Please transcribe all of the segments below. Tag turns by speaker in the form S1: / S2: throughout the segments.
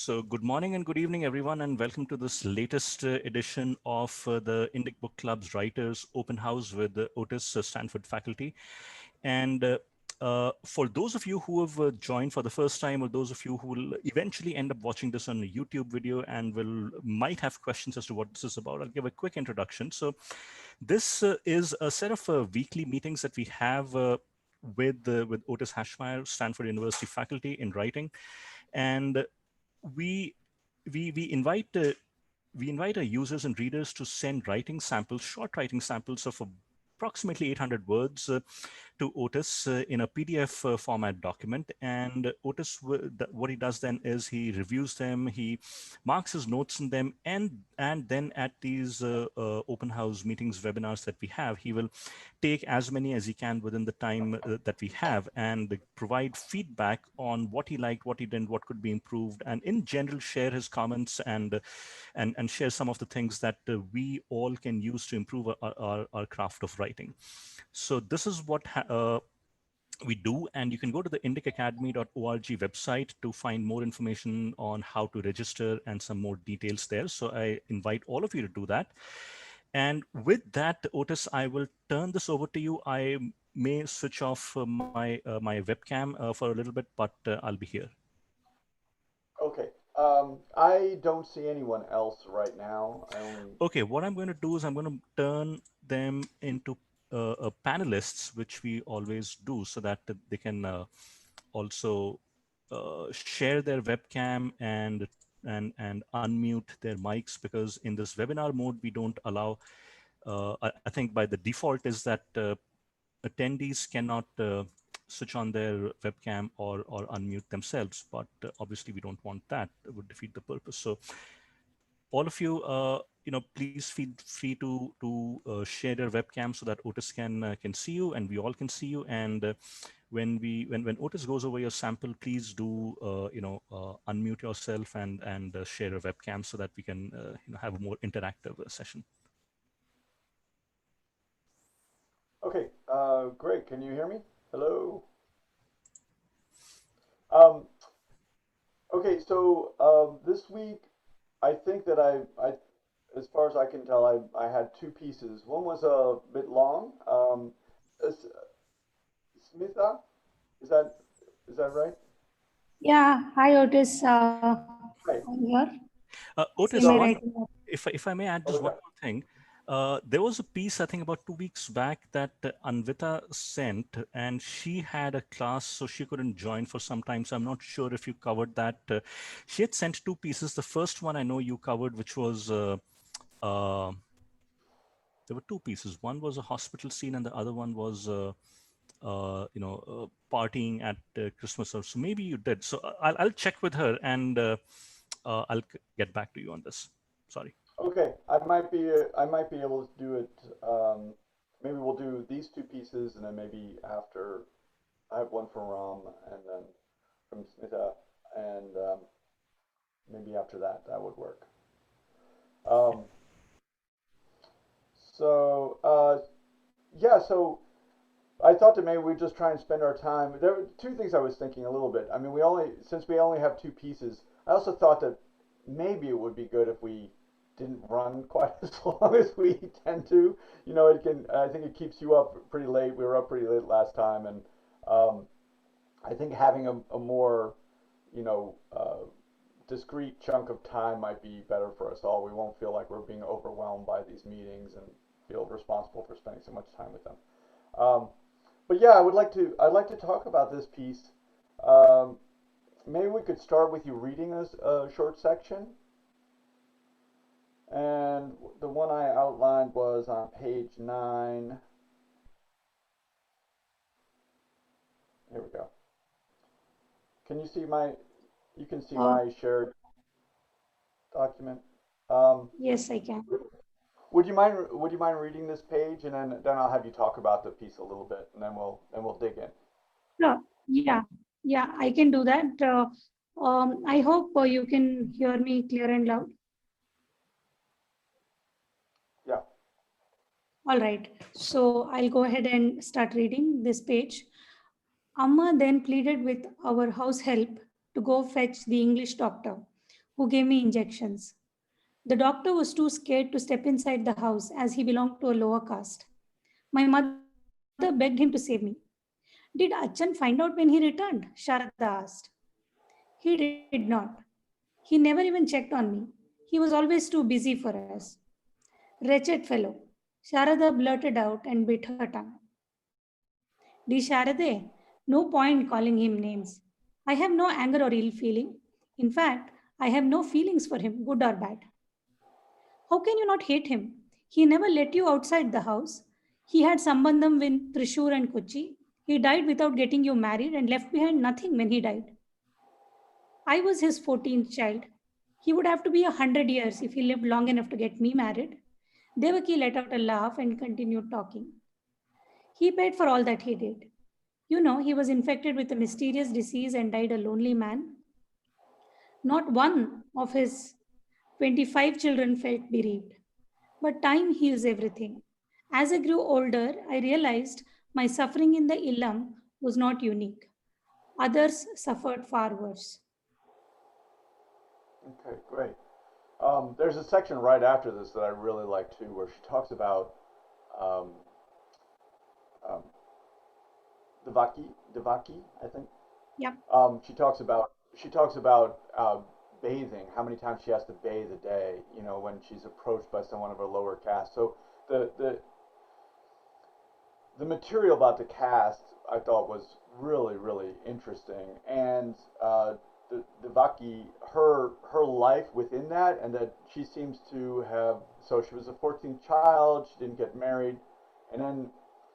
S1: So good morning and good evening, everyone, and welcome to this latest edition of the Indic Book Club's Writers Open House with Otis, Stanford faculty. And for those of you who have joined for the first time, or those of you who will eventually end up watching this on a YouTube video and might have questions as to what this is about, I'll give a quick introduction. So this is a set of weekly meetings that we have with Otis Haschemyer, Stanford University faculty in writing. And we we invite our users and readers to send writing samples, short writing samples of approximately 800 words to Otis in a PDF format document. And Otis, what he does then is he reviews them, he marks his notes in them, and then at these open house meetings, webinars that we have, he will take as many as he can within the time that we have and provide feedback on what he liked, what he didn't, what could be improved, and in general share his comments and share some of the things that we all can use to improve our craft of writing. So this is what we do, and you can go to the indicacademy.org website to find more information on how to register and some more details there. So I invite all of you to do that. And with that, Otis, I will turn this over to you. I may switch off my webcam for a little bit, but I'll be here.
S2: Okay. I don't see anyone else right now.
S1: Okay, what I'm going to do is I'm going to turn them into panelists, which we always do, so that they can also share their webcam and unmute their mics, because in this webinar mode we don't allow. I think by the default is that attendees cannot switch on their webcam or unmute themselves, but obviously we don't want that. It would defeat the purpose. So all of you, please feel free to share your webcam so that Otis can see you and we all can see you. And when Otis goes over your sample, please do unmute yourself and share a webcam so that we can have a more interactive session.
S2: Okay. Great. Can you hear me? Hello. Okay. So this week, I think that as far as I can tell, I had two pieces. One was a bit long. Smitha, is that is that right?
S3: Yeah, hi Otis.
S2: Right.
S3: I'm here.
S1: Otis,
S3: Am I writing up?
S1: if I may add just one more thing. There was a piece, I think about 2 weeks back, that Anvita sent, and she had a class, so she couldn't join for some time. So I'm not sure if you covered that. She had sent 2 pieces. The first one I know you covered, which was, there were 2 pieces. One was a hospital scene, and the other one was, partying at Christmas. So maybe you did. So I'll check with her, and I'll get back to you on this. Sorry.
S2: Okay. I might be able to do it. Maybe we'll do these two pieces, and then maybe after I have one from Ram and then from Smitha, and maybe after that would work. Um, yeah, so I thought that maybe we'd just try and spend our time. There were two things I was thinking a little bit. I mean, since we only have two pieces, I also thought that maybe it would be good if we didn't run quite as long as we tend to. I think it keeps you up pretty late. We were up pretty late last time, and um, I think having a more, you know, discrete chunk of time might be better for us all. We won't feel like we're being overwhelmed by these meetings and feel responsible for spending so much time with them. Um, but yeah, I'd like to talk about this piece. Um, Maybe we could start with you reading us a short section. And the one I outlined was on page 9. Here we go. Can you see you can see my shared document?
S3: Yes, I can.
S2: Would you mind reading this page, and then I'll have you talk about the piece a little bit, and then we'll dig in.
S3: No, yeah, I can do that. I hope you can hear me clear and loud.
S2: Yeah.
S3: All right, so I'll go ahead and start reading this page. Amma then pleaded with our house help to go fetch the English doctor, who gave me injections. The doctor was too scared to step inside the house as he belonged to a lower caste. My mother begged him to save me. Did Achan find out when he returned? Sharada asked. He did not. He never even checked on me. He was always too busy for us. Wretched fellow. Sharada blurted out and bit her tongue. Di Sharade, no point calling him names. I have no anger or ill feeling. In fact, I have no feelings for him, good or bad. How can you not hate him? He never let you outside the house. He had Sambandham with Trishur and Kochi. He died without getting you married and left behind nothing when he died. I was his 14th child. He would have to be 100 years if he lived long enough to get me married. Devaki let out a laugh and continued talking. He paid for all that he did. You know, he was infected with a mysterious disease and died a lonely man. Not one of his 25 children felt bereaved. But time heals everything. As I grew older, I realized my suffering in the illam was not unique. Others suffered far worse.
S2: Okay, great. There's a section right after this that I really like too, where she talks about um, um, Devaki, I think.
S3: Yep.
S2: She talks about bathing, how many times she has to bathe a day, when she's approached by someone of a lower caste. So the the the material about the cast I thought was really really interesting, and the Vaki, her life within that, and that she seems to have. So she was a 14th child. She didn't get married, and then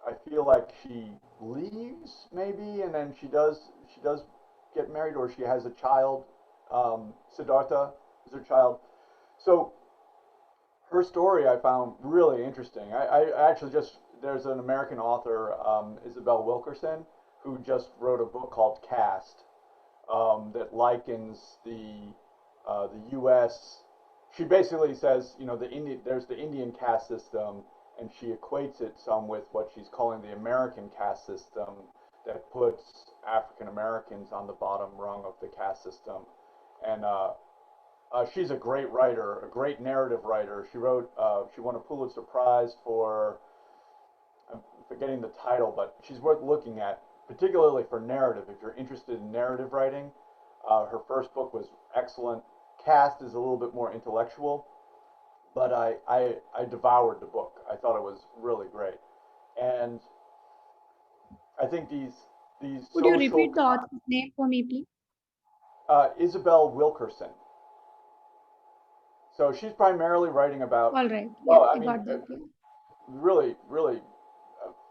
S2: I feel like she leaves maybe, and then she does get married, or she has a child. Siddhartha is her child. So her story I found really interesting. I actually just there's an American author, Isabel Wilkerson, who just wrote a book called Caste, that likens the U.S. She basically says, there's the Indian caste system, and she equates it some with what she's calling the American caste system that puts African Americans on the bottom rung of the caste system. And she's a great writer, a great narrative writer. She won a Pulitzer Prize for, I'm forgetting the title, but she's worth looking at, particularly for narrative. If you're interested in narrative writing, her first book was excellent. Cast is a little bit more intellectual, but I devoured the book. I thought it was really great, and I think these
S3: Could you
S2: social
S3: repeat the author's name for me, please?
S2: Isabel Wilkerson. So she's primarily writing about.
S3: All right. Yeah,
S2: Well, I
S3: I
S2: mean,
S3: got that. Yeah.
S2: really, really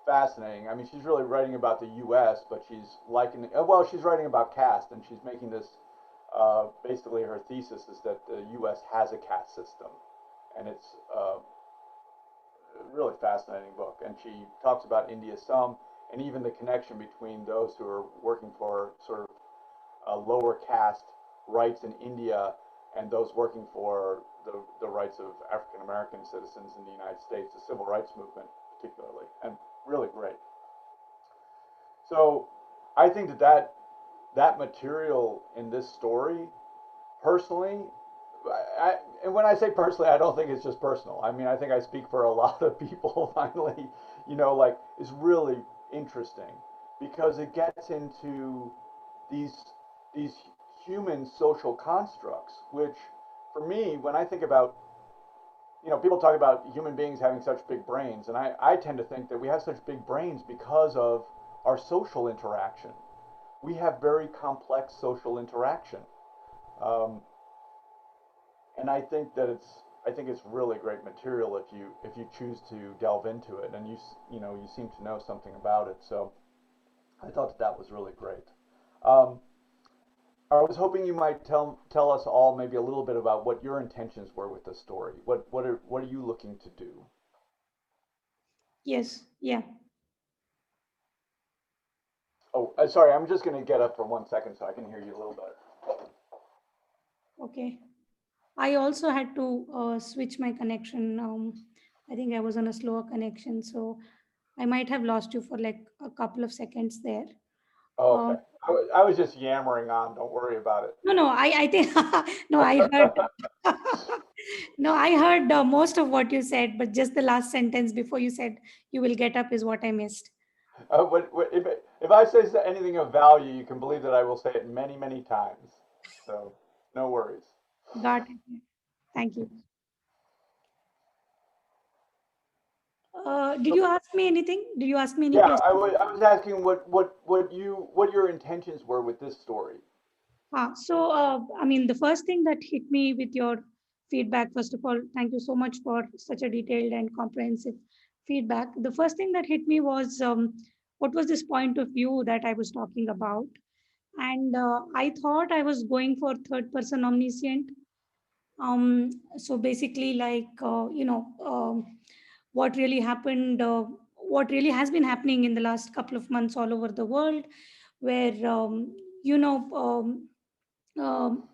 S2: fascinating. I mean, she's really writing about the U.S., but she's liking. Well, she's writing about caste, and she's making this. Basically, her thesis is that the U.S. has a caste system, and it's a really fascinating book. And she talks about India some, and even the connection between those who are working for sort of lower caste rights in India and those working for the rights of African American citizens in the United States, the civil rights movement particularly, and really great. So I think that material in this story, personally, and when I say personally, I don't think it's just personal. I mean, I think I speak for a lot of people. Finally, like, is really interesting because it gets into these these human social constructs, which for me, when I think about, people talk about human beings having such big brains, and I tend to think that we have such big brains because of our social interaction. We have very complex social interaction, um, and I think it's really great material if you choose to delve into it, and you seem to know something about it. So I thought that was really great. Um, I was hoping you might tell us all maybe a little bit about what your intentions were with the story. What are you looking to do?
S3: Yes. Yeah.
S2: Oh, sorry, I'm just going to get up for 1 second so I can hear you a little better.
S3: Okay. I also had to switch my connection. I think I was on a slower connection, so I might have lost you for like a couple of seconds there.
S2: Oh,
S3: Uh,
S2: okay. I was just yammering on. Don't worry about it.
S3: No, no, I think no, I heard no, I heard most of what you said, but just the last sentence before you said you will get up is what I missed.
S2: If I say anything of value, you can believe that I will say it many, many times. So, no worries.
S3: Got it. Thank you. Did
S2: So,
S3: you ask me anything? Did you ask me any
S2: yeah,
S3: questions?
S2: I was asking what your intentions were with this story.
S3: I mean, the first thing that hit me with your feedback, first of all, thank you so much for such a detailed and comprehensive feedback. The first thing that hit me was what was this point of view that I was talking about? And I thought I was going for third person omniscient. So basically, what really happened, what really has been happening in the last couple of months all over the world, where, you know, um,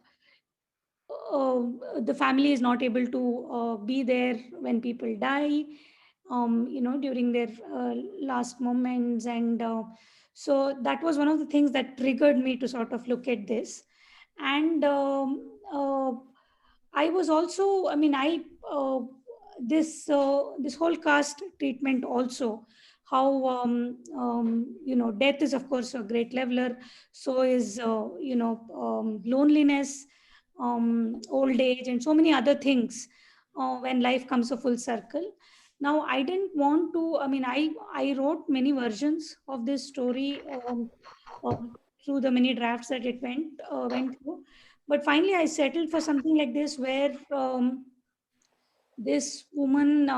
S3: the family is not able to be there when people die, during their last moments. And so that was one of the things that triggered me to sort of look at this. And I was also, I mean, this whole caste treatment also, how, death is, of course, a great leveler. So is, loneliness, old age, and so many other things when life comes a full circle. Now, I didn't want to, I mean, I wrote many versions of this story through the many drafts that it went through. But finally, I settled for something like this, where this woman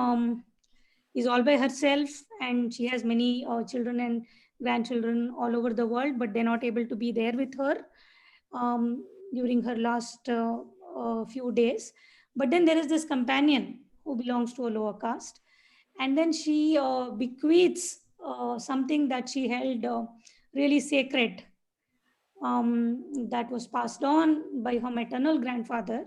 S3: is all by herself, and she has many children and grandchildren all over the world, but they're not able to be there with her during her last few days. But then there is this companion who belongs to a lower caste, and then she bequeaths something that she held really sacred, that was passed on by her maternal grandfather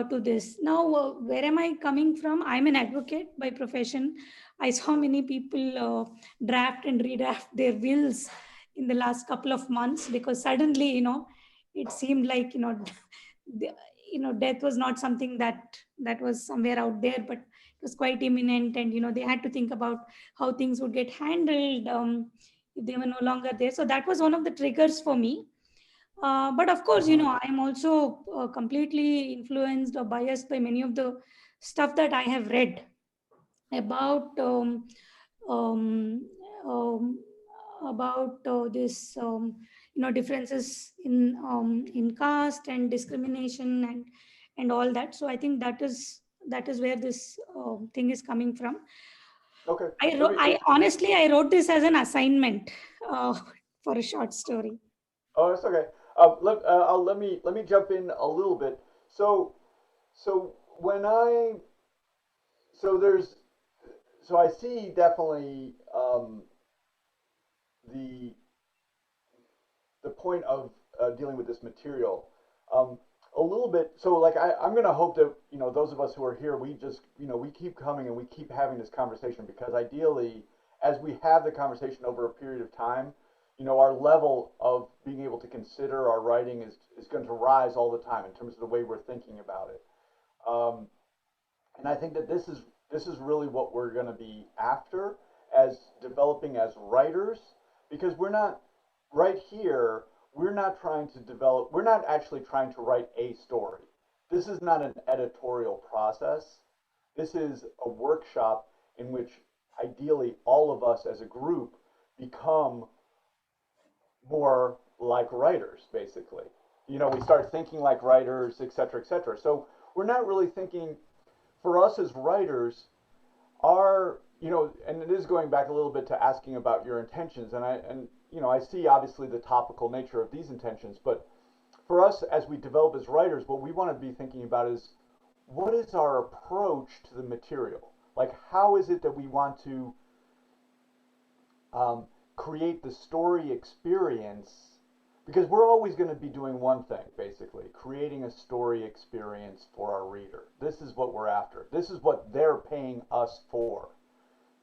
S3: to this. Now, where am I coming from? I'm an advocate by profession. I saw many people draft and redraft their wills in the last couple of months, because suddenly, it seemed like, the, death was not something that was somewhere out there, but it was quite imminent. And they had to think about how things would get handled if they were no longer there. So that was one of the triggers for me. But of course,
S2: Hmm.
S3: I am also completely influenced or biased by many of the stuff that I have read about um, um, this differences in caste and discrimination and all that. So I think that is where this thing is coming from.
S2: Okay,
S3: I honestly, I wrote this as an assignment uh, for a short story.
S2: oh, it's okay. Let me jump in a little bit. So so when I so there's so I see definitely the the point of dealing with this material. Um, a little bit. So, like, I'm going to hope that those of us who are here, we just we keep coming and we keep having this conversation, because ideally, as we have the conversation over a period of time, our level of being able to consider our writing is going to rise all the time in terms of the way we're thinking about it. Um, and I think that this is really what we're going to be after as developing as writers, because we're not right here. We're not trying to develop. We're not actually trying to write a story. This is not an editorial process. This is a workshop in which ideally all of us as a group become more like writers, basically. We start thinking like writers, et cetera, et cetera. So we're not really thinking, for us as writers, are and it is going back a little bit to asking about your intentions, and I see obviously the topical nature of these intentions, but for us as we develop as writers, what we want to be thinking about is, what is our approach to the material? Like, how is it that we want to um, create the story experience? Because we're always going to be doing one thing, basically, creating a story experience for our reader. This is what we're after. This is what they're paying us for.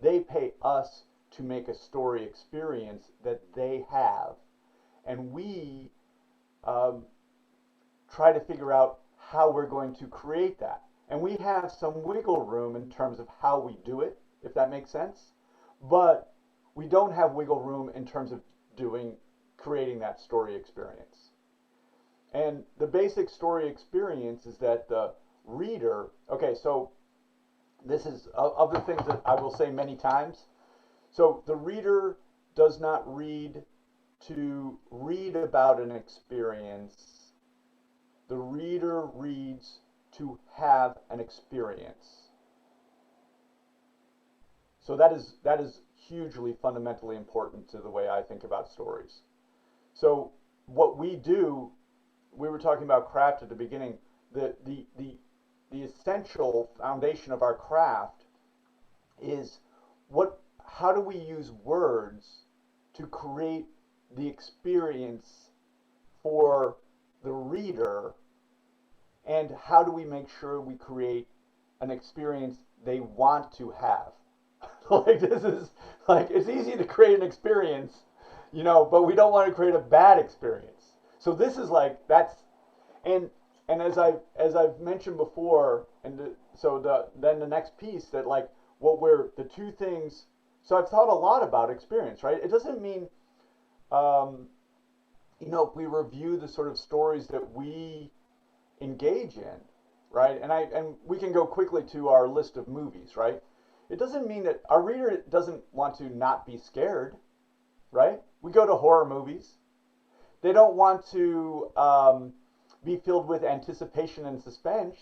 S2: They pay us to make a story experience that they have. and we um, try to figure out how we're going to create that. And we have some wiggle room in terms of how we do it, if that makes sense. But we don't have wiggle room in terms of creating that story experience. And the basic story experience is that the reader, okay, so this is of the things that I will say many times. So the reader does not read to read about an experience. The reader reads to have an experience. So that is hugely fundamentally important to the way I think about stories. So what we do, we were talking about craft at the beginning. The essential foundation of our craft is how do we use words to create the experience for the reader, and how do we make sure we create an experience they want to have? Like, this is like, it's easy to create an experience, but we don't want to create a bad experience. So this is like, and as I've mentioned before, then the next piece that, like, the two things. So I've thought a lot about experience, right? It doesn't mean, if we review the sort of stories that we engage in, right? And we can go quickly to our list of movies, right? It doesn't mean that our reader doesn't want to not be scared, right? We go to horror movies. They don't want to be filled with anticipation and suspense.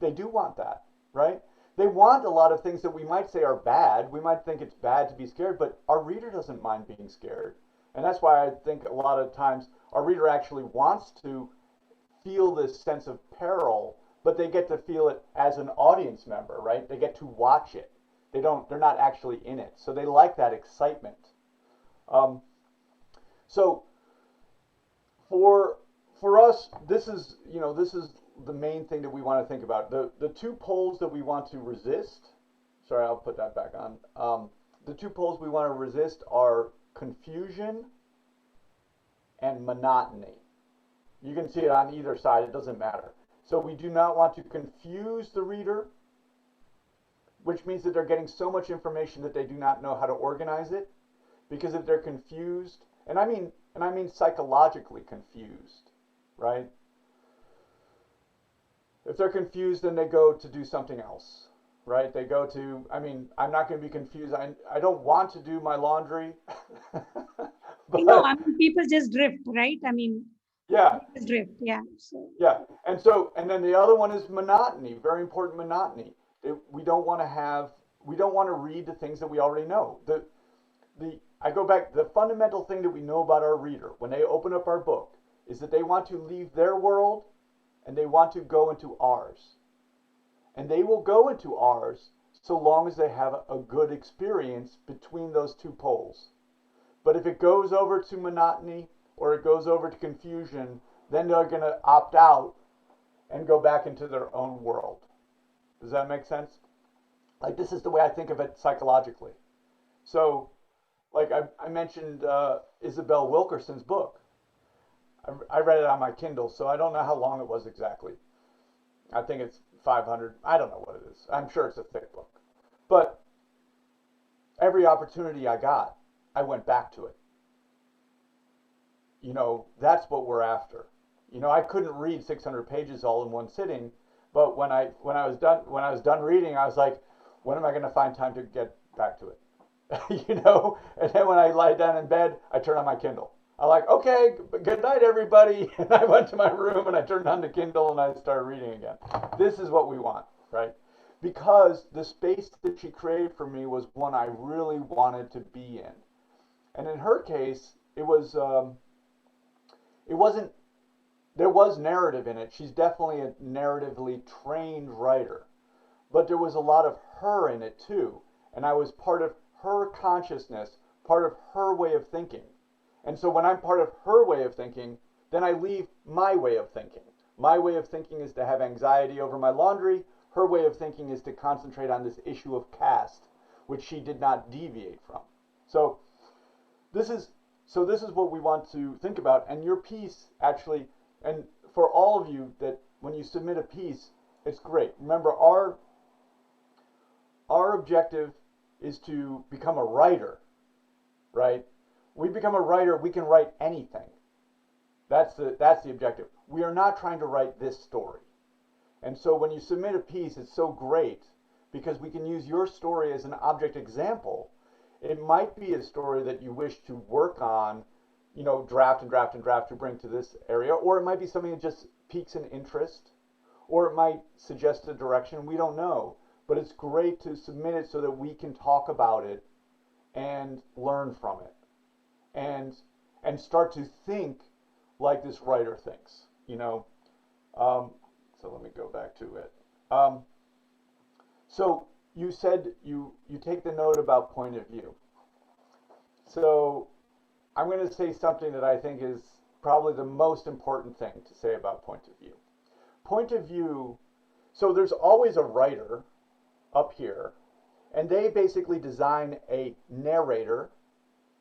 S2: They do want that, right? They want a lot of things that we might say are bad. We might think it's bad to be scared, but our reader doesn't mind being scared. And that's why I think a lot of times our reader actually wants to feel this sense of peril, but they get to feel it as an audience member, right? They get to watch it. They're not actually in it. So they like that excitement. So for us, this is the main thing that we want to think about. The two poles that we want to resist. Sorry, I'll put that back on. The two poles we want to resist are confusion and monotony. You can see it on either side. It doesn't matter. So we do not want to confuse the reader, which means that they're getting so much information that they do not know how to organize it. Because if they're confused, and I mean psychologically confused, right? If they're confused, then they go to do something else, right? They go to, I'm not going to be confused. I don't want to do my laundry.
S3: But people just drift, right?
S2: Yeah.
S3: Just drift, yeah. So.
S2: Yeah, and then the other one is monotony, very important monotony. We don't want to read the things that we already know. I go back, the fundamental thing that we know about our reader when they open up our book is that they want to leave their world and they want to go into ours. And they will go into ours so long as they have a good experience between those two poles. But if it goes over to monotony or it goes over to confusion, then they're going to opt out and go back into their own world. Does that make sense? Like, this is the way I think of it psychologically. So, like I mentioned Isabel Wilkerson's book. I read it on my Kindle, so I don't know how long it was exactly. I think it's 500. I don't know what it is. I'm sure it's a thick book. But every opportunity I got, I went back to it. That's what we're after. I couldn't read 600 pages all in one sitting, but when I was done reading, I was like, when am I going to find time to get back to it? And then when I lie down in bed, I turn on my Kindle. I'm like, okay, good night, everybody. And I went to my room and I turned on the Kindle and I started reading again. This is what we want, right? Because the space that she created for me was one I really wanted to be in. And in her case, there was narrative in it. She's definitely a narratively trained writer. But there was a lot of her in it too. And I was part of her consciousness, part of her way of thinking. And so when I'm part of her way of thinking, then I leave my way of thinking. My way of thinking is to have anxiety over my laundry. Her way of thinking is to concentrate on this issue of caste, which she did not deviate from. So so this is what we want to think about. And your piece actually, and for all of you that when you submit a piece, it's great. Remember, our objective is to become a writer, right? We become a writer, we can write anything. That's the objective. We are not trying to write this story. And so when you submit a piece, it's so great because we can use your story as an object example. It might be a story that you wish to work on, you know, draft and draft and draft to bring to this area, or it might be something that just piques an interest, or it might suggest a direction. We don't know. But it's great to submit it so that we can talk about it and learn from it and start to think like this writer thinks, you know. So let me go back to it. So you said you take the note about point of view. So I'm going to say something that I think is probably the most important thing to say about point of view. Point of view, so there's always a writer up here, and they basically design a narrator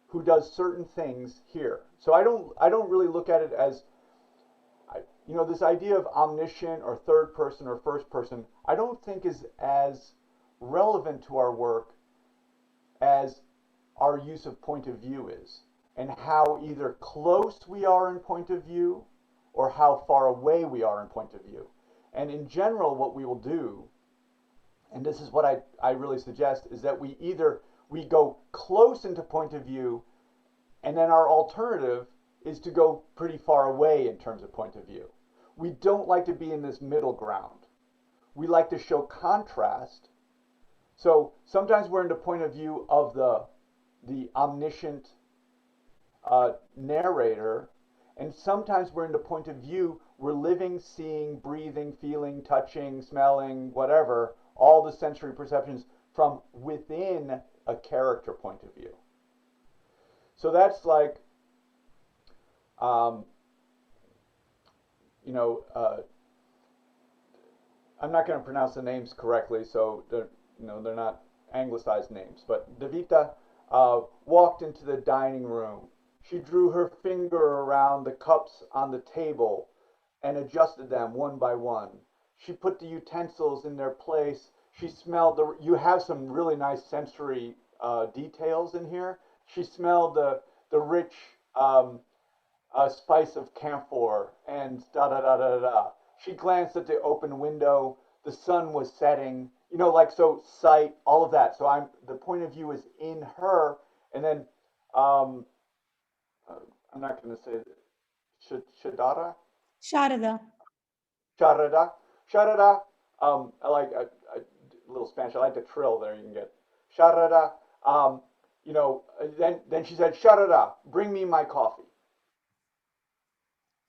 S2: who does certain things here. So I don't really look at it as, you know, this idea of omniscient or third person or first person, I don't think is as relevant to our work as our use of point of view is, and how either close we are in point of view or how far away we are in point of view. And in general, what we will do, and this is what I really suggest, is that we go close into point of view, and then our alternative is to go pretty far away in terms of point of view. We don't like to be in this middle ground. We like to show contrast. So sometimes we're in the point of view of the omniscient narrator, and sometimes we're in the point of view, we're living, seeing, breathing, feeling, touching, smelling, whatever, all the sensory perceptions from within a character point of view. So that's like, you know, I'm not going to pronounce the names correctly, so they're not anglicized names. But Devita walked into the dining room. She drew her finger around the cups on the table and adjusted them one by one. She put the utensils in their place. She smelled you have some really nice sensory details in here. She smelled the rich spice of camphor and da da da da da. She glanced at the open window. The sun was setting. You know, like, so sight, all of that. So the point of view is in her, and then I'm not going to say Shadara.
S3: Sharada.
S2: Sharada. Sharada. I like a little Spanish. I like the trill there. You can get Sharada. You know, then she said, Sharada, bring me my coffee.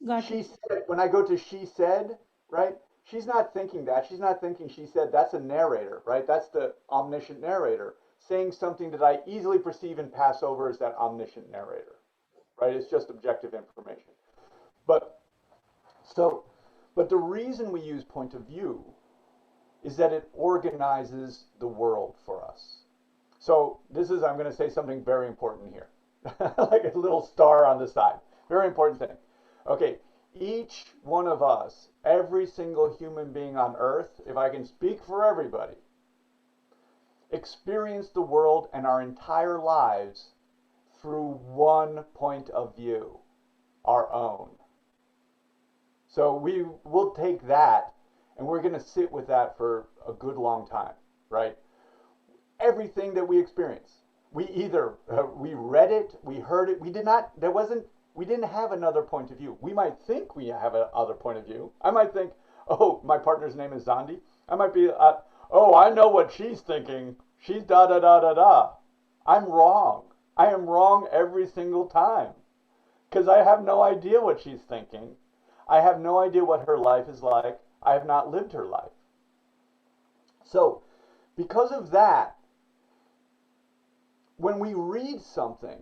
S3: Got
S2: She
S3: it.
S2: said, when I go to she said, right? She's not thinking that. She's not thinking she said. That's a narrator, right? That's the omniscient narrator saying something that I easily perceive and pass over as that omniscient narrator, right? It's just objective information. But the reason we use point of view is that it organizes the world for us. So I'm going to say something very important here, like a little star on the side. Very important thing. Okay, each one of us, every single human being on earth, if I can speak for everybody, experience the world and our entire lives through one point of view, our own. So we will take that and we're going to sit with that for a good long time, right? Everything that we experience, we either we read it, we heard it, we didn't have another point of view. We might think we have another point of view. I might think, oh, my partner's name is Zandi. I might be, oh, I know what she's thinking. She's da da da da da. I'm wrong. I am wrong every single time because I have no idea what she's thinking. I have no idea what her life is like. I have not lived her life. So, because of that, when we read something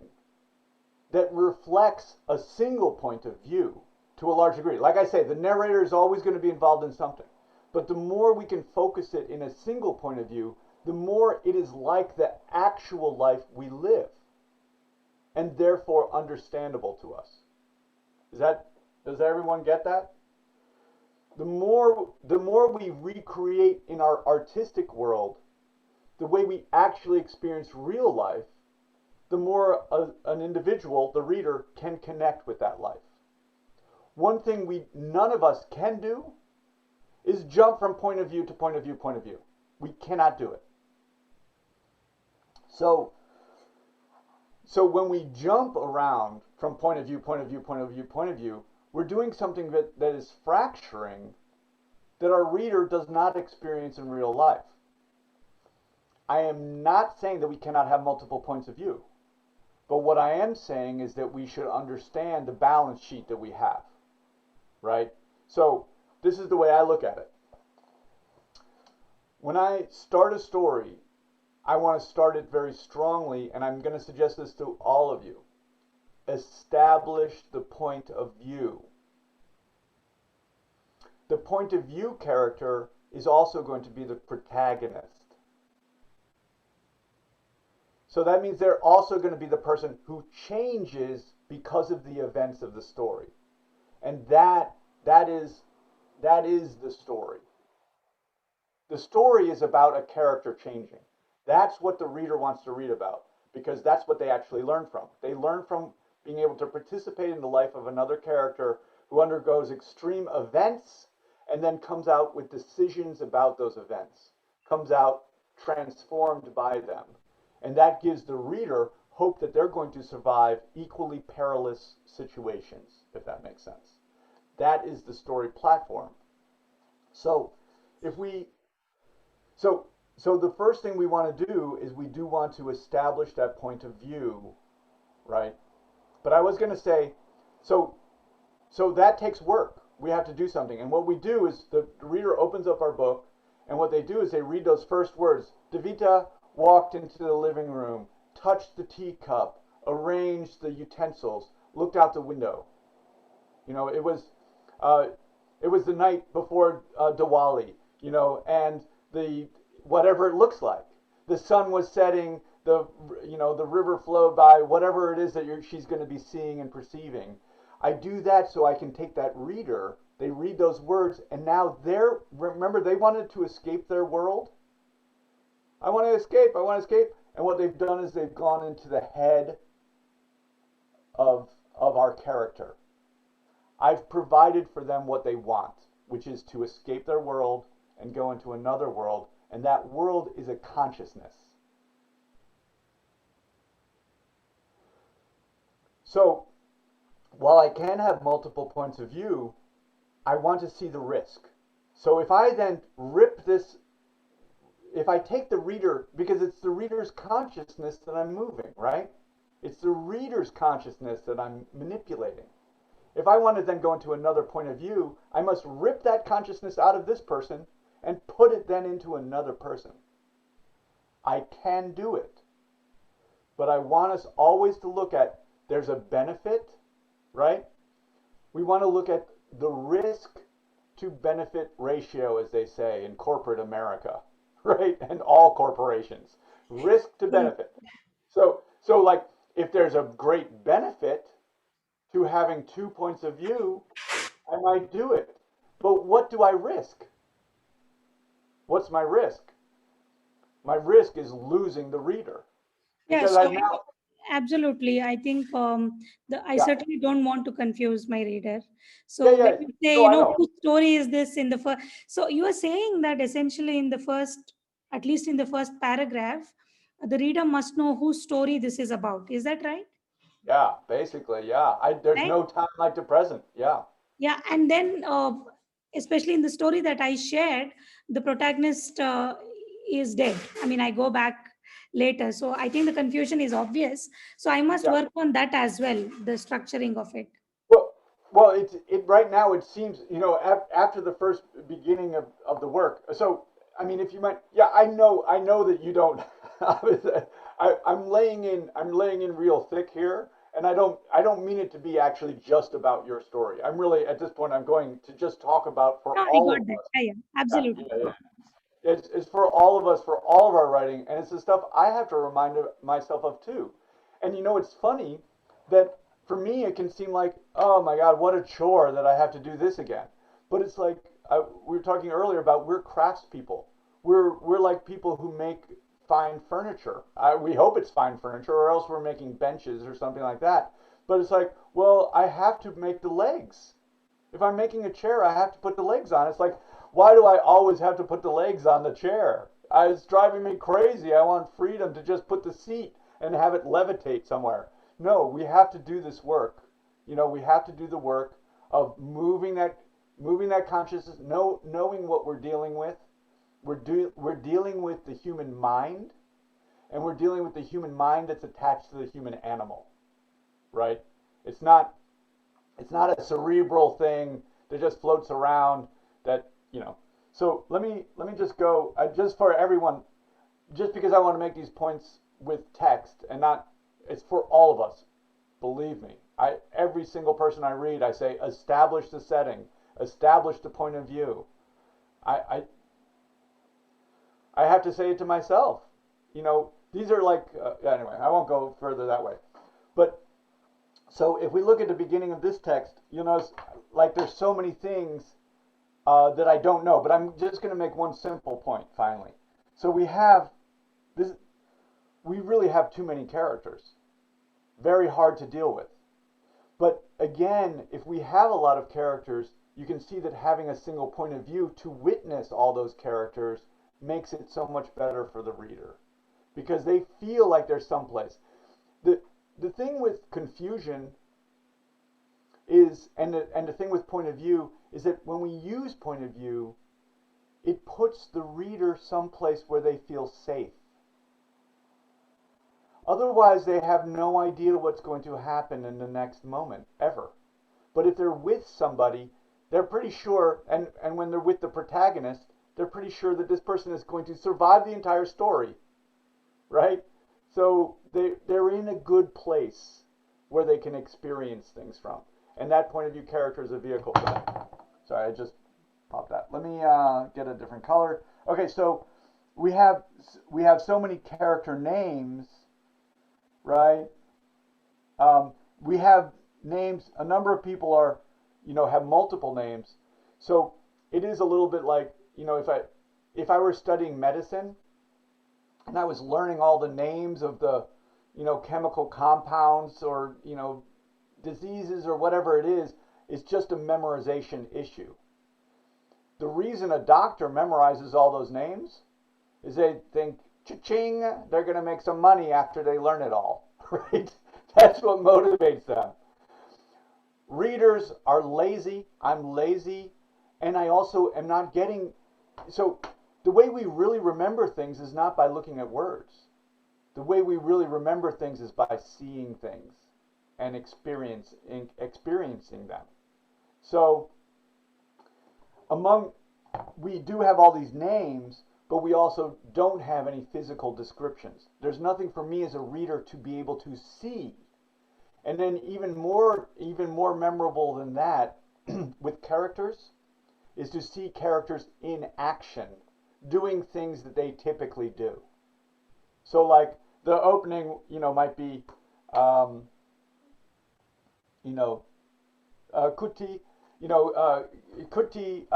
S2: that reflects a single point of view to a large degree, like I say, the narrator is always going to be involved in something. But the more we can focus it in a single point of view, the more it is like the actual life we live. and therefore understandable to us. Does everyone get that? The more we recreate in our artistic world the way we actually experience real life, the more an individual, the reader, can connect with that life. One thing none of us can do is jump from point of view to point of view, point of view. We cannot do it. So when we jump around from point of view, point of view, point of view, point of view, we're doing something that is fracturing that our reader does not experience in real life. I am not saying that we cannot have multiple points of view, but what I am saying is that we should understand the balance sheet that we have, right? So this is the way I look at it. When I start a story, I want to start it very strongly, and I'm going to suggest this to all of you. Establish the point of view. The point of view character is also going to be the protagonist. So that means they're also going to be the person who changes because of the events of the story. And that is the story. The story is about a character changing. That's what the reader wants to read about, because that's what they actually learn from. They learn from being able to participate in the life of another character who undergoes extreme events and then comes out with decisions about those events, comes out transformed by them. And that gives the reader hope that they're going to survive equally perilous situations, if that makes sense. That is the story platform. So the first thing we want to do is we do want to establish that point of view, right? But I was going to say, so that takes work. We have to do something. And what we do is the reader opens up our book, and what they do is they read those first words. Devita walked into the living room, touched the teacup, arranged the utensils, looked out the window. You know, it was the night before Diwali, you know, and whatever it looks like. The sun was setting, the river flowed by, whatever it is that she's going to be seeing and perceiving. I do that so I can take that reader, they read those words, and now remember, they wanted to escape their world. I want to escape. And what they've done is they've gone into the head of our character. I've provided for them what they want, which is to escape their world and go into another world, and that world is a consciousness. So, while I can have multiple points of view, I want to see the risk. So if I then if I take the reader, because it's the reader's consciousness that I'm moving, right? It's the reader's consciousness that I'm manipulating. If I want to then go into another point of view, I must rip that consciousness out of this person and put it then into another person. I can do it. But I want us always to look at, there's a benefit, right? We want to look at the risk to benefit ratio, as they say in corporate America, right? And all corporations. Risk to benefit. So like, if there's a great benefit to having 2 points of view, I might do it. But what do I risk? What's my risk? My risk is losing the reader.
S3: Yeah,
S2: Because
S3: so
S2: I now,
S3: absolutely. I think I
S2: yeah,
S3: certainly don't want to confuse my reader.
S2: yeah,
S3: So when
S2: yeah.
S3: you say,
S2: No, I know.
S3: whose story is this in the first? So you are saying that essentially in the first, at least in the first paragraph, the reader must know whose story this is about. Is that right?
S2: Yeah, basically, yeah. There's
S3: Right?
S2: no time like the present. Yeah.
S3: Yeah, and then especially in the story that I shared, the protagonist is dead. I mean, I go back later, so I think the confusion is obvious. So I must
S2: Yeah.
S3: work on that as well, the structuring of it.
S2: Well, well, it right now it seems, after the first beginning of the work. So I mean, if you might, yeah, I know that you don't. I'm laying in real thick here, and I don't mean it to be actually just about your story. I'm really, at this point, I'm going to just talk about for
S3: No, I
S2: all
S3: got
S2: of
S3: that.
S2: us.
S3: Yeah, yeah,
S2: Yeah,
S3: absolutely.
S2: yeah, yeah. It's for all of us, for all of our writing, and it's the stuff I have to remind myself of too. And it's funny that for me it can seem like, oh my God, what a chore that I have to do this again. But it's like we were talking earlier about we're craftspeople. We're like people who make fine furniture. We hope it's fine furniture, or else we're making benches or something like that. But it's like, well, I have to make the legs. If I'm making a chair, I have to put the legs on. It's like, why do I always have to put the legs on the chair? It's driving me crazy. I want freedom to just put the seat and have it levitate somewhere. No, we have to do this work. We have to do the work of moving that consciousness, knowing what we're dealing with. We're dealing with the human mind, and we're dealing with the human mind that's attached to the human animal, right? It's not a cerebral thing that just floats around. So let me just go just for everyone, just because I want to make these points with text and not. It's for all of us. Believe me, every single person I read, I say, establish the setting, establish the point of view. I have to say it to myself. These are like, anyway, I won't go further that way. But, so if we look at the beginning of this text, you'll notice, like, there's so many things that I don't know. But I'm just going to make one simple point, finally. So we really have too many characters. Very hard to deal with. But again, if we have a lot of characters, you can see that having a single point of view to witness all those characters makes it so much better for the reader, because they feel like they're someplace. The thing with confusion is, and the thing with point of view is that when we use point of view, it puts the reader someplace where they feel safe. Otherwise, they have no idea what's going to happen in the next moment, ever. But if they're with somebody, they're pretty sure, and when they're with the protagonist, they're pretty sure that this person is going to survive the entire story, right? So they're in a good place where they can experience things from. And that point of view character is a vehicle for that. Sorry, I just popped that. Let me get a different color. Okay, so we have so many character names, right? We have names. A number of people have multiple names. So it is a little bit like, if I were studying medicine and I was learning all the names of the, chemical compounds or, diseases or whatever it is, it's just a memorization issue. The reason a doctor memorizes all those names is they think, cha-ching, they're going to make some money after they learn it all, right? That's what motivates them. Readers are lazy. I'm lazy. And I also am not getting... So the way we really remember things is not by looking at words. The way we really remember things is by seeing things and experiencing them. So we do have all these names, but we also don't have any physical descriptions. There's nothing for me as a reader to be able to see. And then even more memorable than that with characters is to see characters in action, doing things that they typically do. So like the opening, might be, Kuti, Kuti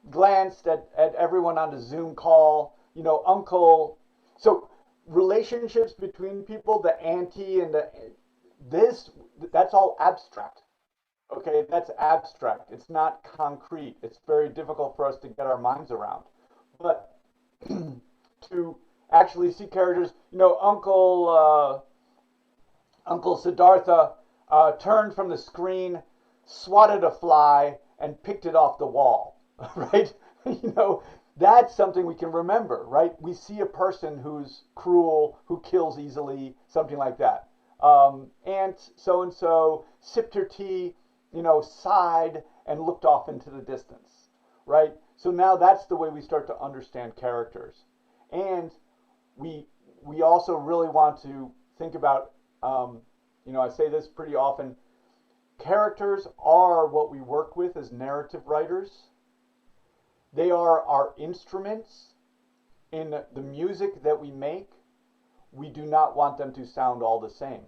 S2: glanced at everyone on the Zoom call, uncle. So relationships between people, the auntie and that's all abstract. Okay, that's abstract. It's not concrete. It's very difficult for us to get our minds around. But to actually see characters, Uncle Siddhartha turned from the screen, swatted a fly, and picked it off the wall, right? That's something we can remember, right? We see a person who's cruel, who kills easily, something like that. Aunt so-and-so sipped her tea, sighed and looked off into the distance, right? So now that's the way we start to understand characters. And we also really want to think about, I say this pretty often, characters are what we work with as narrative writers. They are our instruments in the music that we make. We do not want them to sound all the same.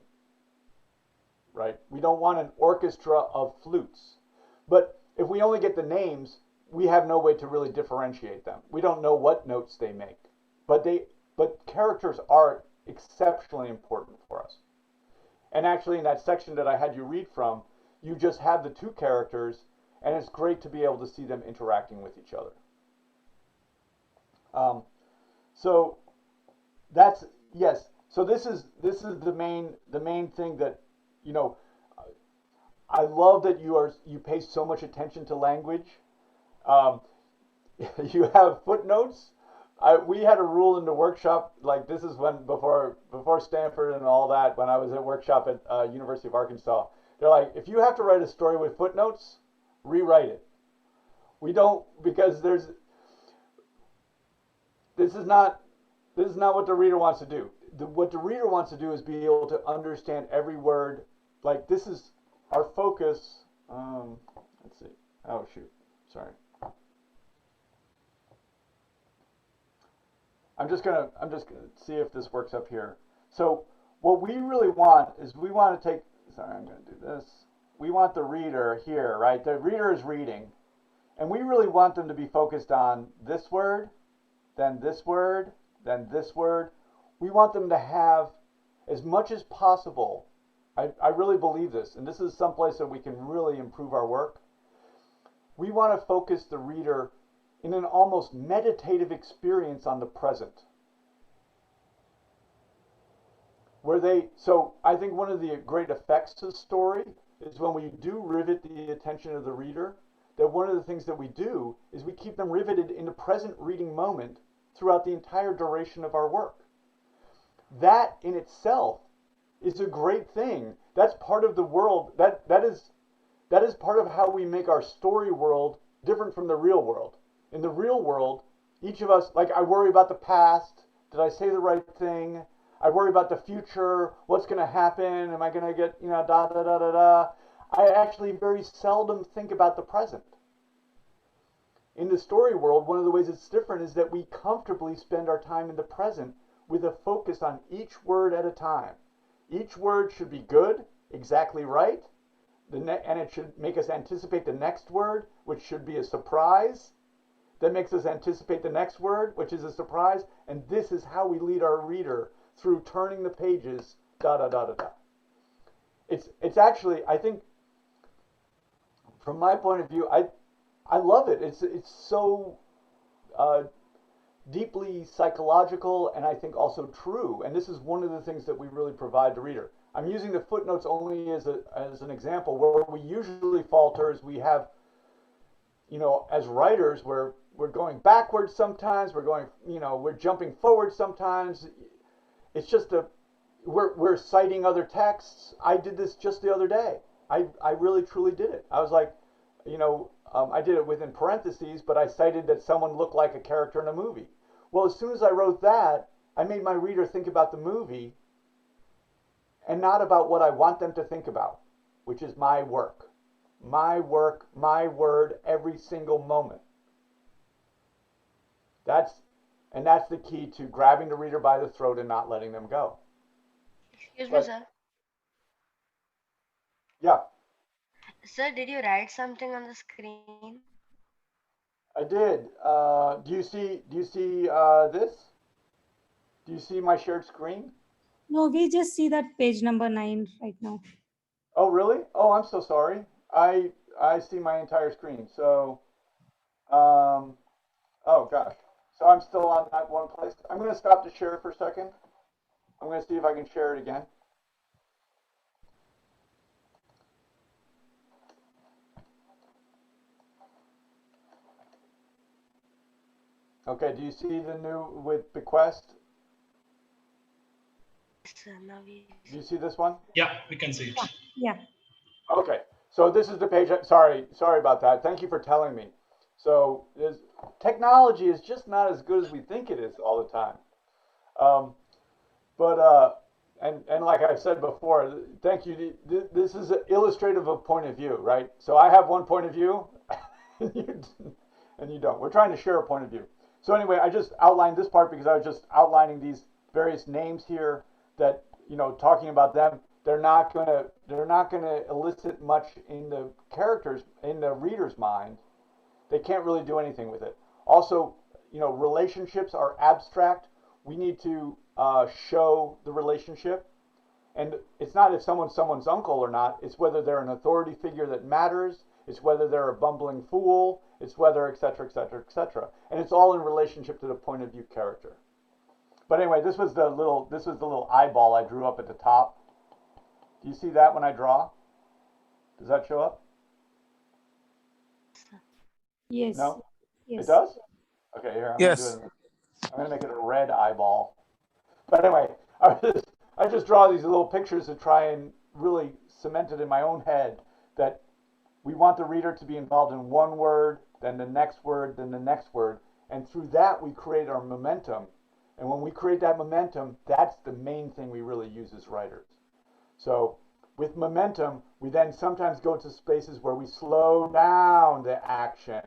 S2: right? We don't want an orchestra of flutes. But if we only get the names, we have no way to really differentiate them. We don't know what notes they make. But characters are exceptionally important for us. And actually, in that section that I had you read from, you just have the two characters, and it's great to be able to see them interacting with each other. So that's yes. So this is the main thing that, you know, I love that you pay so much attention to language. Um, you have footnotes. We had a rule in the workshop, like this is when before Stanford and all that, when I was at workshop at University of Arkansas. They're like, if you have to write a story with footnotes, rewrite it. We don't, because this is not what the reader wants to do. What the reader wants to do is be able to understand every word. Like this is our focus. Let's see. Oh shoot, sorry. I'm just gonna see if this works up here. So what we really want is we want to take. Sorry, I'm gonna do this. We want the reader here, right? The reader is reading, and we really want them to be focused on this word, then this word, then this word. We want them to have as much as possible. I really believe this, and this is someplace that we can really improve our work. We want to focus the reader in an almost meditative experience on the present. So I think one of the great effects of story is when we do rivet the attention of the reader, that one of the things that we do is we keep them riveted in the present reading moment throughout the entire duration of our work. That in itself is a great thing. That's part of the world. That is part of how we make our story world different from the real world. In the real world, each of us, like I worry about the past. Did I say the right thing? I worry about the future. What's going to happen? Am I going to get, da da da da da? I actually very seldom think about the present. In the story world, one of the ways it's different is that we comfortably spend our time in the present with a focus on each word at a time. Each word should be good, exactly right, and it should make us anticipate the next word, which should be a surprise. That makes us anticipate the next word, which is a surprise, and this is how we lead our reader through turning the pages, da da da da da. It's actually, I think, from my point of view, I love it. It's so deeply psychological, and I think also true. And this is one of the things that we really provide the reader. I'm using the footnotes only as an example. Where we usually falter is we have, as writers, we're going backwards sometimes. We're jumping forward sometimes. It's just we're citing other texts. I did this just the other day. I really truly did it. I was like, I did it within parentheses, but I cited that someone looked like a character in a movie. Well, as soon as I wrote that, I made my reader think about the movie and not about what I want them to think about, which is my work. My work, my word, every single moment. That's the key to grabbing the reader by the throat and not letting them go.
S4: Excuse me, sir.
S2: Yeah.
S4: Sir, did you write something on the screen?
S2: I did. Do you see this? Do you see my shared screen?
S3: No, we just see that page number 9 right now.
S2: Oh, really? Oh, I'm so sorry. I see my entire screen. So, oh gosh. So I'm still on that one place. I'm going to stop to share for a second. I'm going to see if I can share it again. Okay, do you see the new with bequest?
S4: Sir, now we...
S2: Do you see this one?
S5: Yeah, we can see it.
S3: Yeah.
S2: Okay, so this is the page. Sorry about that. Thank you for telling me. So technology is just not as good as we think it is all the time. And like I've said before, thank you. This is illustrative of point of view, right? So I have one point of view, and you don't. We're trying to share a point of view. So anyway, I just outlined this part because I was just outlining these various names here that, talking about them. they're not gonna elicit much in the reader's mind. They can't really do anything with it. Also, relationships are abstract. We need to show the relationship, and it's not if someone's uncle or not. It's whether they're an authority figure that matters. It's whether they're a bumbling fool. It's whether, etc., etc., etc. And it's all in relationship to the point of view character. But anyway, this was the little eyeball I drew up at the top. Do you see that when I draw? Does that show up?
S3: Yes.
S2: No? It
S3: Yes.
S2: does? Okay, here, I'm
S1: Yes.
S2: gonna make it a red eyeball. But anyway, I just draw these little pictures to try and really cement it in my own head that we want the reader to be involved in one word, then the next word, then the next word, and through that we create our momentum. And when we create that momentum, that's the main thing we really use as writers. So with momentum, we then sometimes go to spaces where we slow down the action.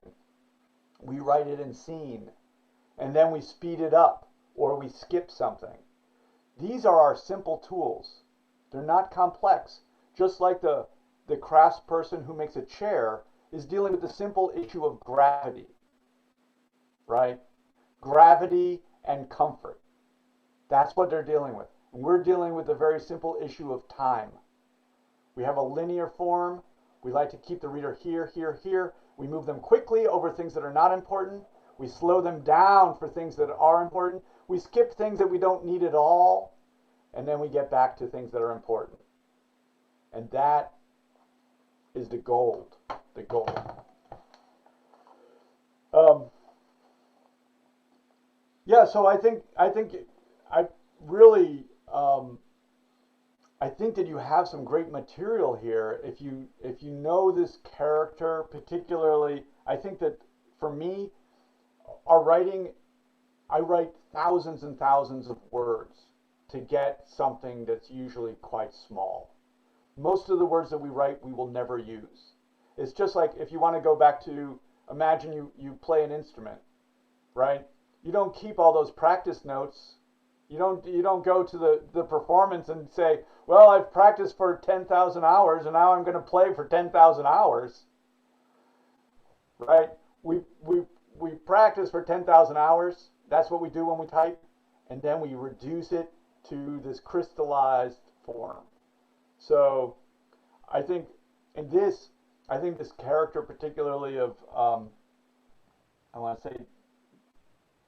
S2: We write it in scene, and then we speed it up, or we skip something. These are our simple tools. They're not complex. Just like the craftsperson who makes a chair is dealing with the simple issue of gravity, right? Gravity and comfort. That's what they're dealing with. And we're dealing with the very simple issue of time. We have a linear form. We like to keep the reader here, here, here. We move them quickly over things that are not important. We slow them down for things that are important. We skip things that we don't need at all. And then we get back to things that are important. And that is the gold. The gold. Yeah, so I think I really I think that you have some great material here. If you know this character particularly, I think that for me, our writing, I write thousands and thousands of words to get something that's usually quite small. Most of the words that we write, we will never use. It's just like if you want to go back to, imagine you play an instrument, right? You don't keep all those practice notes. You don't go to the performance and say, well, I've practiced for 10,000 hours and now I'm going to play for 10,000 hours, right? We practice for 10,000 hours. That's what we do when we type. And then we reduce it to this crystallized form. So I think this character particularly of, I want to say,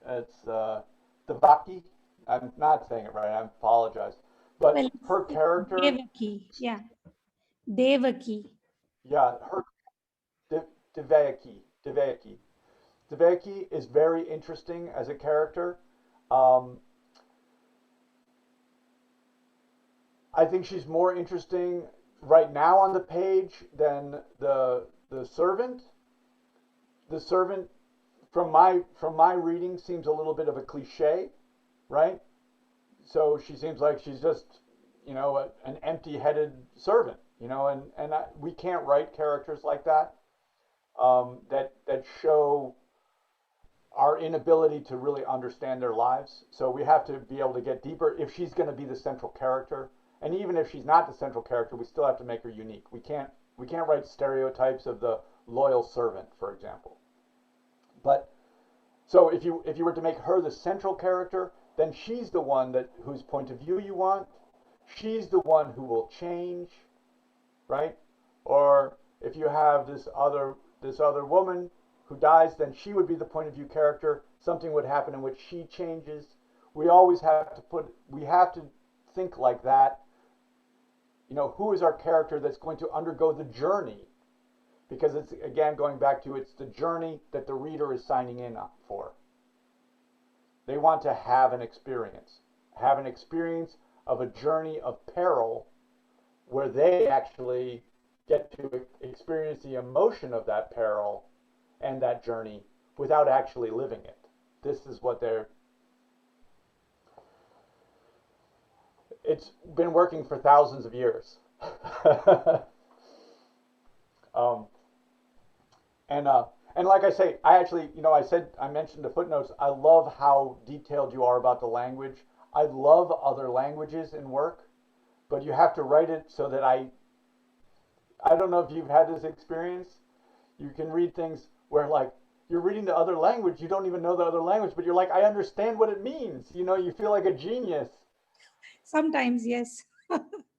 S2: it's Devaki. I'm not saying it right. I apologize. But
S3: Well,
S2: her character,
S3: Devaki. Yeah. Devaki.
S2: yeah, her Devaki is very interesting as a character. Um, I think she's more interesting right now on the page than the servant. The servant, from my reading, seems a little bit of a cliche, right? So she seems like she's just, an empty-headed servant, and we can't write characters like that, that show our inability to really understand their lives. So we have to be able to get deeper if she's going to be the central character. And even if she's not the central character, we still have to make her unique. We can't write stereotypes of the loyal servant, for example. But so if you were to make her the central character, then she's the one whose point of view you want. She's the one who will change, right? Or if you have this other woman who dies, then she would be the point of view character. Something would happen in which she changes. We have to think like that. Who is our character that's going to undergo the journey? Because it's, again, going back to, it's the journey that the reader is signing in for. They want to have an experience of a journey of peril where they actually get to experience the emotion of that peril and that journey without actually living it. This is what it's been working for thousands of years. um, and like I say, I mentioned the footnotes. I love how detailed you are about the language. I love other languages in work but you have to write it so that I don't know if you've had this experience. You can read things where like you're reading the other language, you don't even know the other language, but you're like, I understand what it means. You know, you feel like a genius.
S3: Sometimes, yes.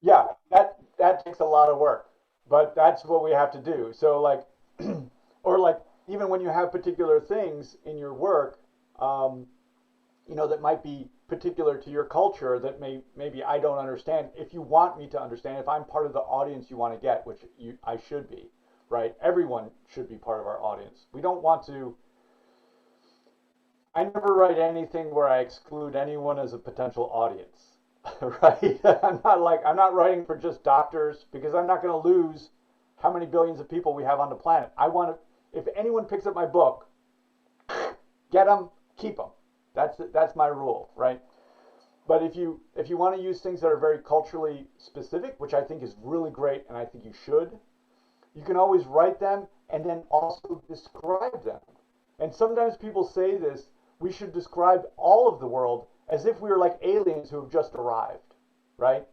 S2: Yeah, that takes a lot of work, but that's what we have to do. So like, or like even when you have particular things in your work, um, you know, that might be particular to your culture that maybe I don't understand. If you want me to understand, if I'm part of the audience you want to get, which I should be, right? Everyone should be part of our audience. We don't want to. I never write anything where I exclude anyone as a potential audience, right? I'm not writing for just doctors because I'm not going to lose how many billions of people we have on the planet. I want to. If anyone picks up my book, get them, keep them. That's my rule, right? But if you want to use things that are very culturally specific, which I think is really great, and I think you should, you can always write them and then also describe them. And sometimes people say this: we should describe all of the world as if we were like aliens who have just arrived, right?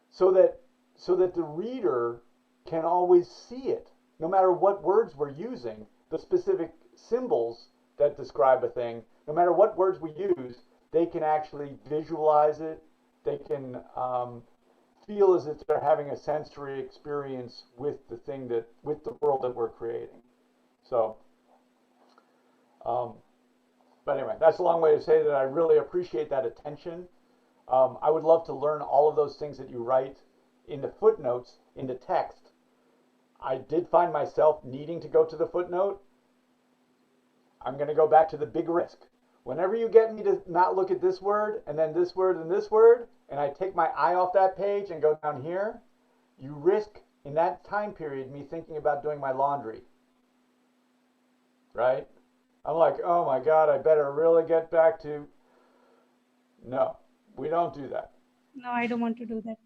S2: So that the reader can always see it, no matter what words we're using, the specific symbols that describe a thing, no matter what words we use, they can actually visualize it. They can feel as if they're having a sensory experience with with the world that we're creating. So, um, but anyway, that's a long way to say that I really appreciate that attention. I would love to learn all of those things that you write in the footnotes, in the text. I did find myself needing to go to the footnote. I'm going to go back to the big risk. Whenever you get me to not look at this word, and then this word, and this word, and I take my eye off that page and go down here, you risk in that time period me thinking about doing my laundry. Right? I'm like, oh my God, I better really get back to. No, we don't do that.
S3: No, I don't want to do that.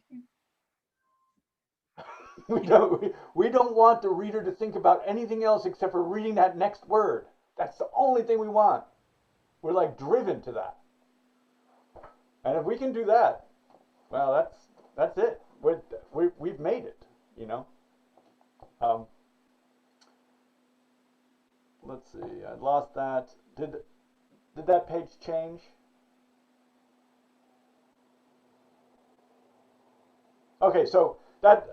S2: We don't want the reader to think about anything else except for reading that next word. That's the only thing we want. We're like driven to that. And if we can do that, well, that's it. We've made it, you know. Um, let's see. I lost that. Did that page change? Okay, so that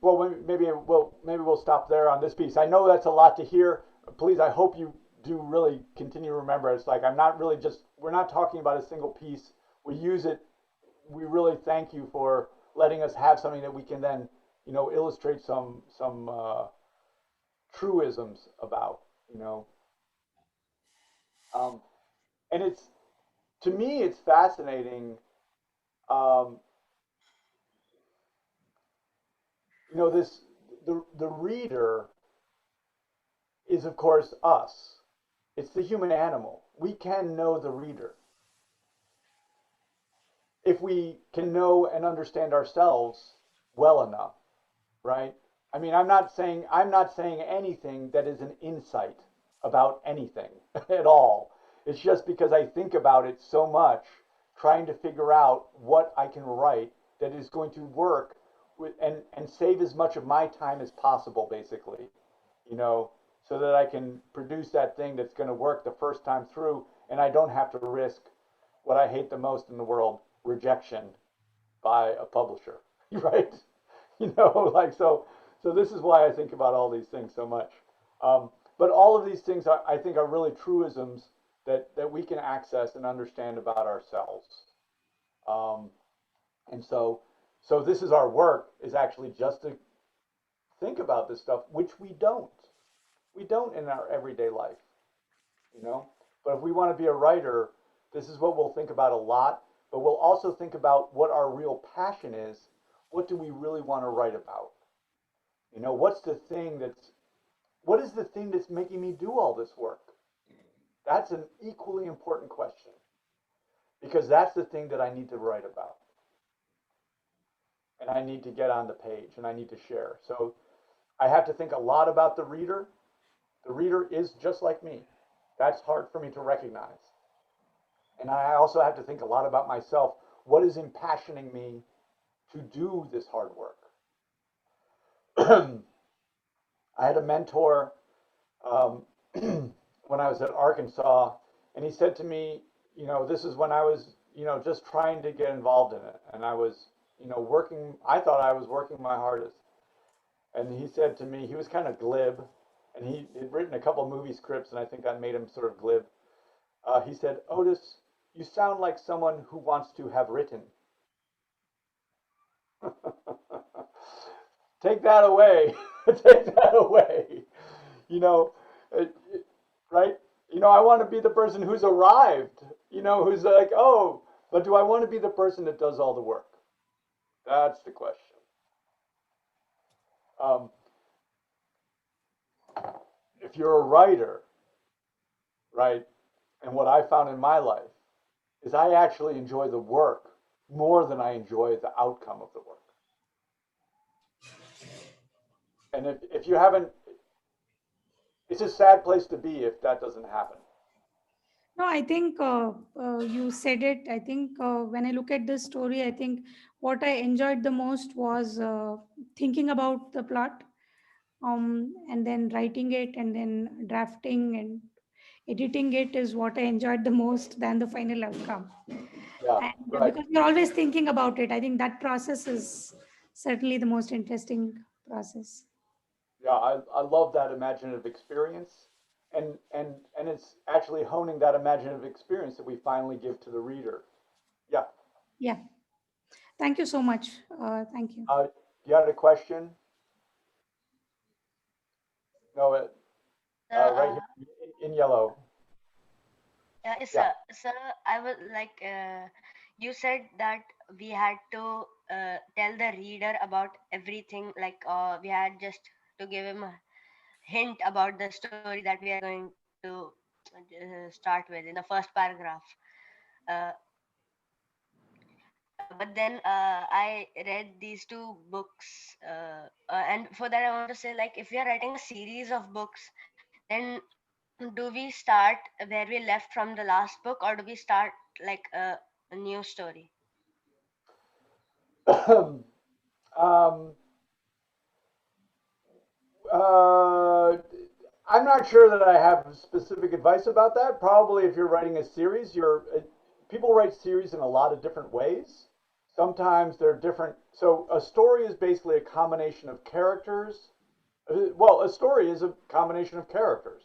S2: well, maybe we'll stop there on this piece. I know that's a lot to hear. Please, I hope you do really continue to remember. It's like we're not talking about a single piece. We use it. We really thank you for letting us have something that we can then, you know, illustrate some truisms about, you know. Um, and to me, it's fascinating. Um, you know, the reader is of course us. It's the human animal. We can know the reader if we can know and understand ourselves well enough, right? I mean, I'm not saying anything that is an insight about anything at all. It's just because I think about it so much, trying to figure out what I can write that is going to work with and save as much of my time as possible, basically, you know, so that I can produce that thing that's going to work the first time through, and I don't have to risk what I hate the most in the world, rejection by a publisher, right? You know, like so this is why I think about all these things so much. But all of these things I think are really truisms that we can access and understand about ourselves. Um, and so this is our work, is actually just to think about this stuff, which we don't. We don't in our everyday life, you know. But if we want to be a writer, this is what we'll think about a lot. But we'll also think about what our real passion is. What do we really want to write about? You know, what is the thing that's making me do all this work? That's an equally important question, because that's the thing that I need to write about, and I need to get on the page, and I need to share. So I have to think a lot about the reader. The reader is just like me. That's hard for me to recognize. And I also have to think a lot about myself. what is impassioning me to do this hard work. I had a mentor um, when I was at Arkansas, and he said to me, this is when I was, just trying to get involved in it, and I was, working. I thought I was working my hardest, and he said to me, he was kind of glib, and he had written a couple movie scripts, and I think that made him sort of glib. He said, Otis, you sound like someone who wants to have written. Take that away. Take that away. You know, right? I want to be the person who's arrived, who's like, oh, but do I want to be the person that does all the work? That's the question. Um, if you're a writer, right, and what I found in my life is I actually enjoy the work more than I enjoy the outcome of the work. And if you haven't, it's a sad place to be if that doesn't happen.
S3: No, I think you said it. I think when I look at this story, I think what I enjoyed the most was thinking about the plot, and then writing it, and then drafting and editing it is what I enjoyed the most than the final outcome.
S2: Yeah,
S3: And
S2: right.
S3: because you're always thinking about it, I think that process is certainly the most interesting process.
S2: Yeah, I love that imaginative experience. And it's actually honing that imaginative experience that we finally give to the reader. Yeah.
S3: Yeah. Thank you so much. Thank you.
S2: You had a question? No,
S4: So,
S2: right here in yellow.
S4: yeah,
S2: Yeah.
S4: sir, I was like, you said that we had to tell the reader about everything. Like, we had just to give him a hint about the story that we are going to start with in the first paragraph. Uh, but then I read these two books, and for that I want to say, like, if we are writing a series of books, then do we start where we left from the last book, or do we start like a new story?
S2: um, uh, I'm not sure that I have specific advice about that. Probably if you're writing a series, people write series in a lot of different ways. Sometimes they're different. So a story is basically a combination of characters. Well, a story is a combination of characters,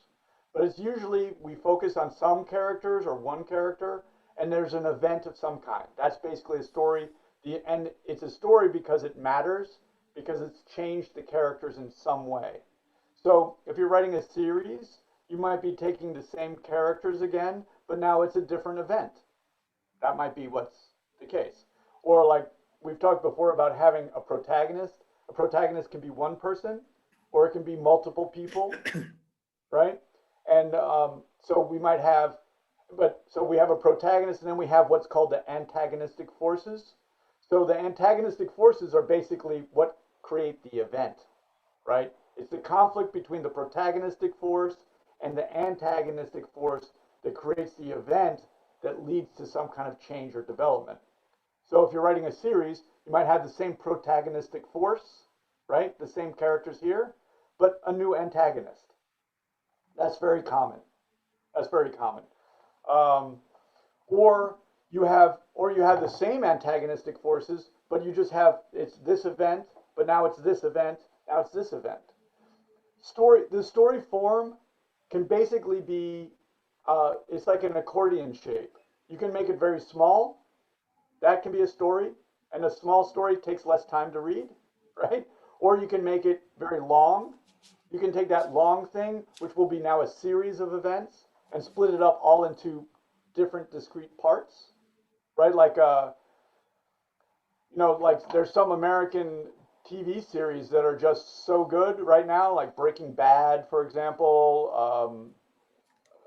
S2: but it's usually we focus on some characters or one character, and there's an event of some kind. That's basically a story. And it's a story because it matters, because it's changed the characters in some way. So if you're writing a series, you might be taking the same characters again, but now it's a different event. That might be what's the case. Or like we've talked before about having a protagonist. A protagonist can be one person, or it can be multiple people, right? And so we might have, so we have a protagonist, and then we have what's called the antagonistic forces. So the antagonistic forces are basically what create the event, right? It's the conflict between the protagonistic force and the antagonistic force that creates the event that leads to some kind of change or development. So if you're writing a series, you might have the same protagonistic force, right? The same characters here, but a new antagonist. That's very common. That's very common. Um, or you have the same antagonistic forces, but you just have it's this event, but now it's this event, now it's this event. The story form can basically be it's like an accordion shape. You can make it very small. That can be a story, and a small story takes less time to read, right? Or you can make it very long. You can take that long thing, which will be now a series of events, and split it up all into different discrete parts, right? Like there's some American TV series that are just so good right now, like Breaking Bad, for example.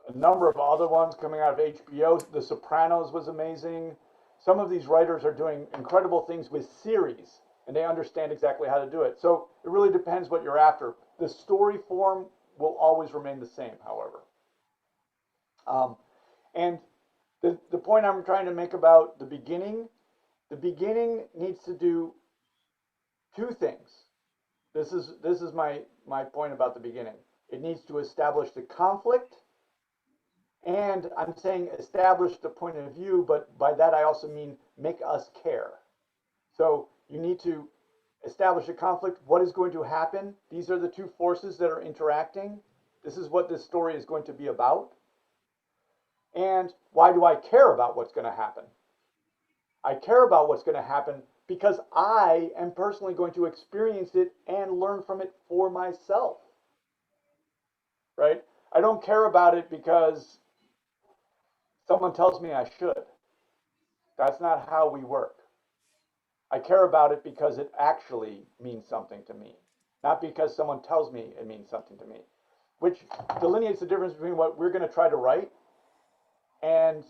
S2: A number of other ones coming out of HBO. The Sopranos was amazing. Some of these writers are doing incredible things with series, and they understand exactly how to do it. So it really depends what you're after. The story form will always remain the same, however. And the point I'm trying to make about the beginning The beginning needs to do two things. This is my point about the beginning. It needs to establish the conflict, and I'm saying establish the point of view, but by that I also mean make us care. So you need to establish a conflict. What is going to happen? These are the two forces that are interacting. This is what this story is going to be about. And why do I care about what's going to happen? I care about what's going to happen because I am personally going to experience it and learn from it for myself. Right? I don't care about it because someone tells me I should. That's not how we work. I care about it because it actually means something to me, not because someone tells me it means something to me, which delineates the difference between what we're going to try to write and,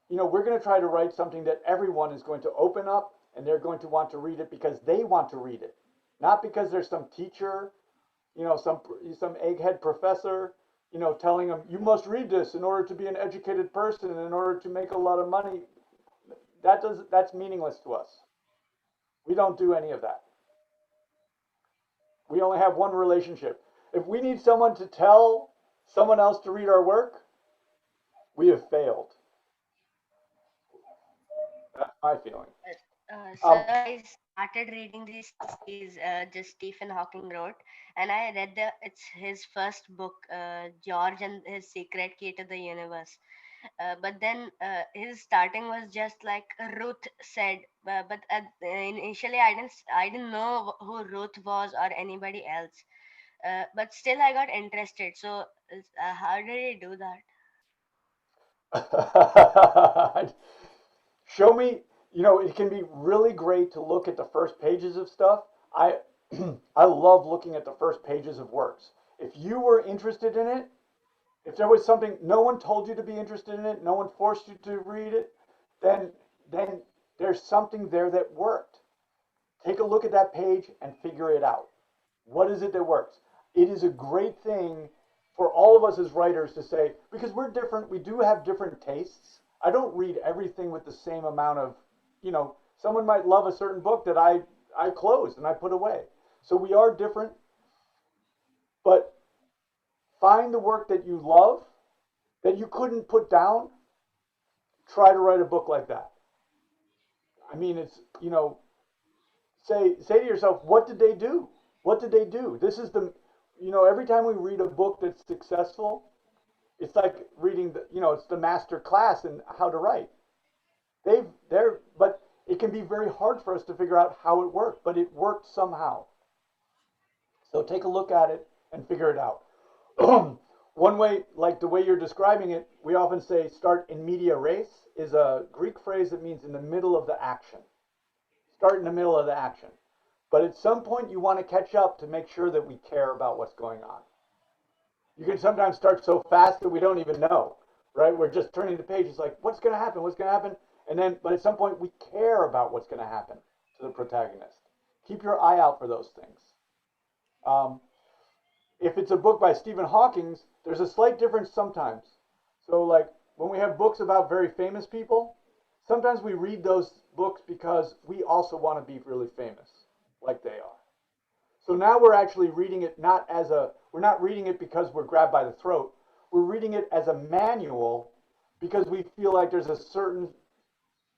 S2: we're going to try to write something that everyone is going to open up and they're going to want to read it because they want to read it, not because there's some teacher, some egghead professor, telling them you must read this in order to be an educated person and in order to make a lot of money. That's meaningless to us. We don't do any of that. We only have one relationship. If we need someone to tell someone else to read our work, we have failed. That's my feeling.
S4: So I started reading this series just Stephen Hawking wrote, and I read it's his first book, George and His Secret Key to the Universe. But then his starting was just like Ruth said. But initially, I didn't know who Ruth was or anybody else. But still, I got interested. So, how did he do that?
S2: Show me, it can be really great to look at the first pages of stuff. I I love looking at the first pages of works. If you were interested in it, if there was something no one told you to be interested in it, no one forced you to read it, then there's something there that worked. Take a look at that page and figure it out. What is it that works? It is a great thing for all of us as writers to say, because we're different, we do have different tastes. I don't read everything with the same amount of, someone might love a certain book that I closed and I put away. So we are different, but find the work that you love, that you couldn't put down, try to write a book like that. I mean, it's, say to yourself, what did they do? What did they do? This is every time we read a book that's successful, it's like reading it's the master class in how to write. But it can be very hard for us to figure out how it worked, but it worked somehow. So take a look at it and figure it out. One way, like the way you're describing it, we often say start in media res is a Greek phrase that means in the middle of the action. Start in the middle of the action. But at some point you want to catch up to make sure that we care about what's going on. You can sometimes start so fast that we don't even know, right? We're just turning the page. It's like, what's going to happen? What's going to happen? But at some point we care about what's going to happen to the protagonist. Keep your eye out for those things. If it's a book by Stephen Hawking, there's a slight difference sometimes. So like when we have books about very famous people, sometimes we read those books because we also want to be really famous, like they are. So now we're actually reading it we're not reading it because we're grabbed by the throat. We're reading it as a manual because we feel like there's a certain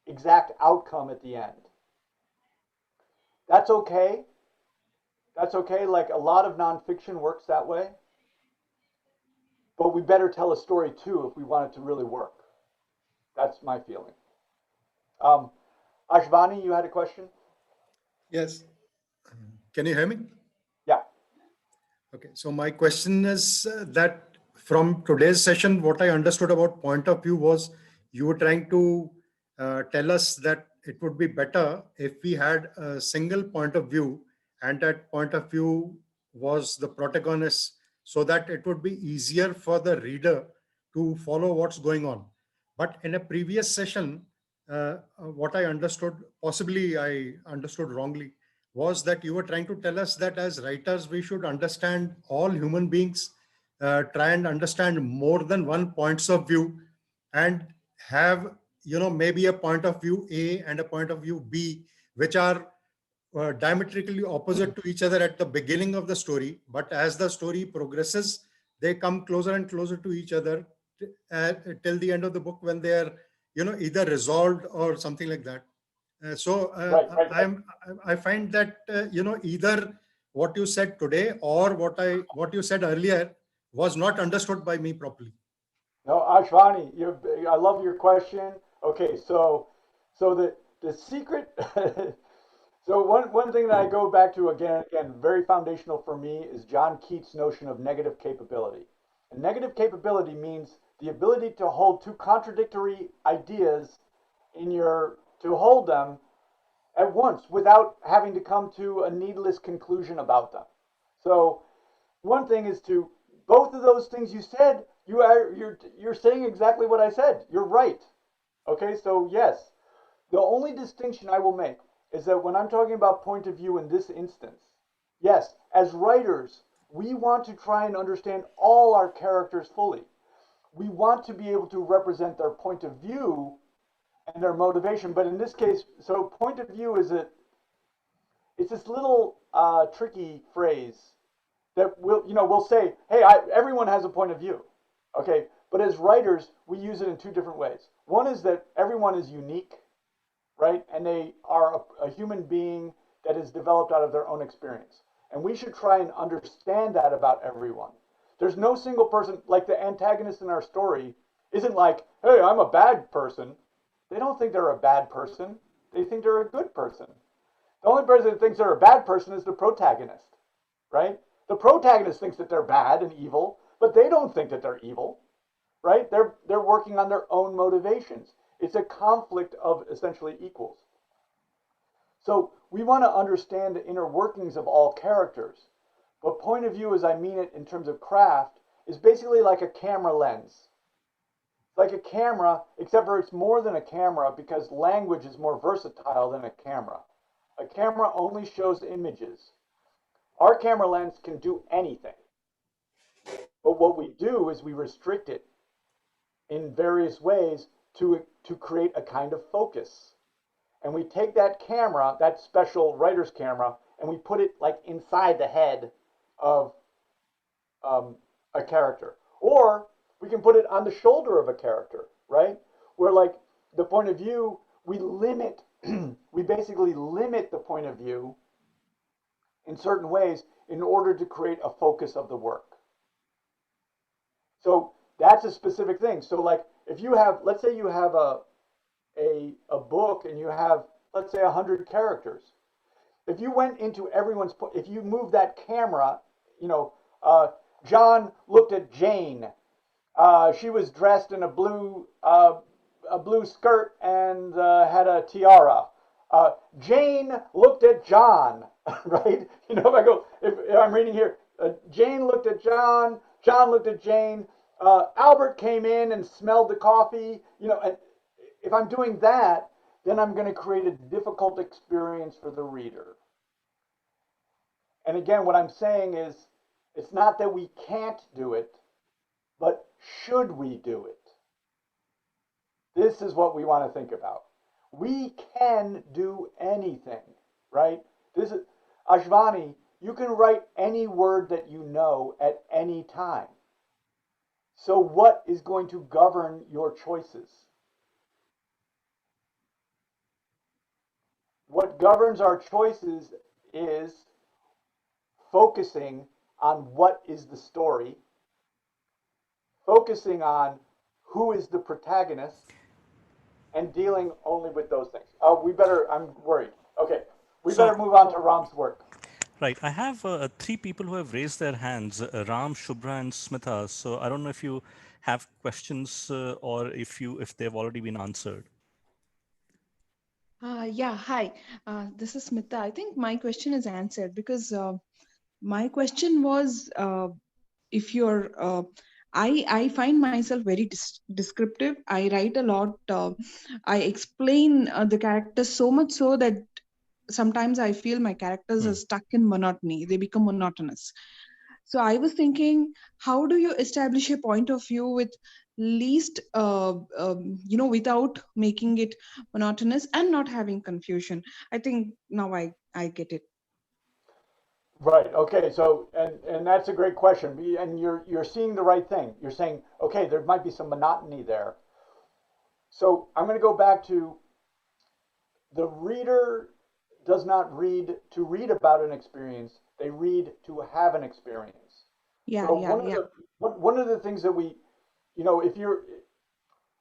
S2: exact outcome at the end. That's okay. That's okay. Like a lot of nonfiction works that way. But we better tell a story too if we want it to really work. That's my feeling. Ashvani, you had a question?
S5: Yes. Can you hear me?
S2: Yeah.
S5: Okay. So my question is that from today's session, what I understood about point of view was you were trying to tell us that it would be better if we had a single point of view, and that point of view was the protagonist, so that it would be easier for the reader to follow what's going on. But in a previous session, what I understood, possibly I understood wrongly, was that you were trying to tell us that as writers, we should understand all human beings, try and understand more than one points of view, and have maybe a point of view A and a point of view B, which are diametrically opposite to each other at the beginning of the story, but as the story progresses, they come closer and closer to each other till the end of the book, when they are either resolved or something like that.
S2: Right.
S5: I find that either what you said today or what you said earlier was not understood by me properly.
S2: No, Ashvani, I love your question. Okay, so the secret. So one thing that I go back to again, very foundational for me is John Keats' notion of negative capability. And negative capability means the ability to hold two contradictory ideas to hold them at once without having to come to a needless conclusion about them. So one thing is to both of those things you said, you're saying exactly what I said. You're right. Okay, so yes, the only distinction I will make is that when I'm talking about point of view in this instance, yes, as writers, we want to try and understand all our characters fully. We want to be able to represent their point of view and their motivation. But in this case, so point of view it's this little tricky phrase that we'll say, hey, everyone has a point of view, okay? But as writers, we use it in two different ways. One is that everyone is unique, right? And they are a human being that is developed out of their own experience. And we should try and understand that about everyone. There's no single person, like the antagonist in our story, isn't like, hey, I'm a bad person. They don't think they're a bad person. They think they're a good person. The only person that thinks they're a bad person is the protagonist, right? The protagonist thinks that they're bad and evil, but they don't think that they're evil, right? They're working on their own motivations. It's a conflict of essentially equals. So we want to understand the inner workings of all characters. But point of view, as I mean it in terms of craft, is basically like a camera lens. Like a camera, except for it's more than a camera because language is more versatile than a camera. A camera only shows images. Our camera lens can do anything. But what we do is we restrict it in various ways to create a kind of focus. And we take that camera, that special writer's camera, and we put it like inside the head of a character. Or we can put it on the shoulder of a character, right? Where like the point of view, we basically limit the point of view in certain ways in order to create a focus of the work. So that's a specific thing. So like if you have, let's say you have a book and you have, let's say 100 characters. If you went into everyone's, if you move that camera, John looked at Jane. She was dressed in a blue skirt and had a tiara. Jane looked at John, right? If I go, if I'm reading here, Jane looked at John, John looked at Jane, Albert came in and smelled the coffee, and if I'm doing that, then I'm going to create a difficult experience for the reader. And again, what I'm saying is, it's not that we can't do it, but should we do it? This is what we want to think about. We can do anything, right? This is Ashvani, you can write any word that you know at any time. So what is going to govern your choices? What governs our choices is focusing on what is the story, focusing on who is the protagonist, and dealing only with those things. I'm worried. Okay, we better move on to Ram's work.
S1: Right. I have 3 people who have raised their hands, Ram, Shubhra, and Smita. So I don't know if you have questions or if they've already been answered.
S6: Yeah, hi. This is Smita. I think my question is answered because my question was if you're I find myself very descriptive. I write a lot. I explain the characters so much so that sometimes I feel my characters are stuck in monotony. They become monotonous. So I was thinking, how do you establish a point of view with least, without making it monotonous and not having confusion. I think now I get it.
S2: Right. Okay. So, and that's a great question. And you're seeing the right thing. You're saying, okay, there might be some monotony there. So I'm going to go back to the reader does not read to read about an experience. They read to have an experience.
S6: Yeah,
S2: So
S6: yeah, yeah.
S2: one of the things that we, if you're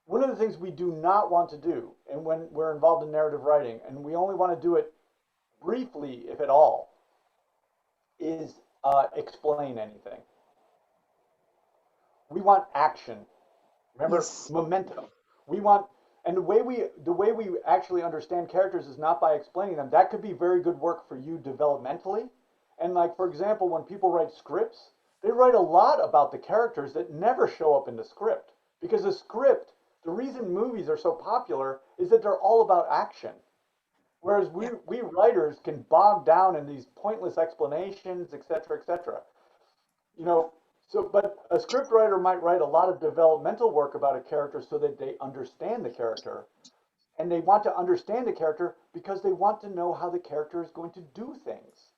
S2: one of the things we do not want to do, and when we're involved in narrative writing, and we only want to do it briefly, if at all, is explain anything. We want action. Remember,
S6: Yes.
S2: momentum. We want, and the way we actually understand characters is not by explaining them. That could be very good work for you developmentally. And like for example, when people write scripts, they write a lot about the characters that never show up in the script. Because the script, the reason movies are so popular is that they're all about action. Whereas we writers can bog down in these pointless explanations, etc., etc. You know, but a scriptwriter might write a lot of developmental work about a character so that they understand the character. And they want to understand the character because they want to know how the character is going to do things.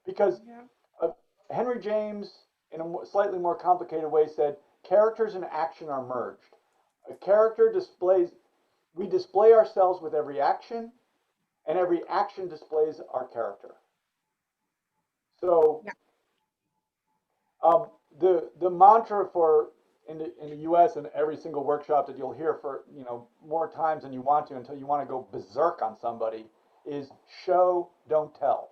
S2: Because
S6: Yeah.
S2: uh, Henry James, in a slightly more complicated way, said characters and action are merged. A character we display ourselves with every action, and every action displays our character. So
S6: Yeah.
S2: Um, the mantra for in the U.S. and every single workshop that you'll hear for more times than you want to until you want to go berserk on somebody is show, don't tell.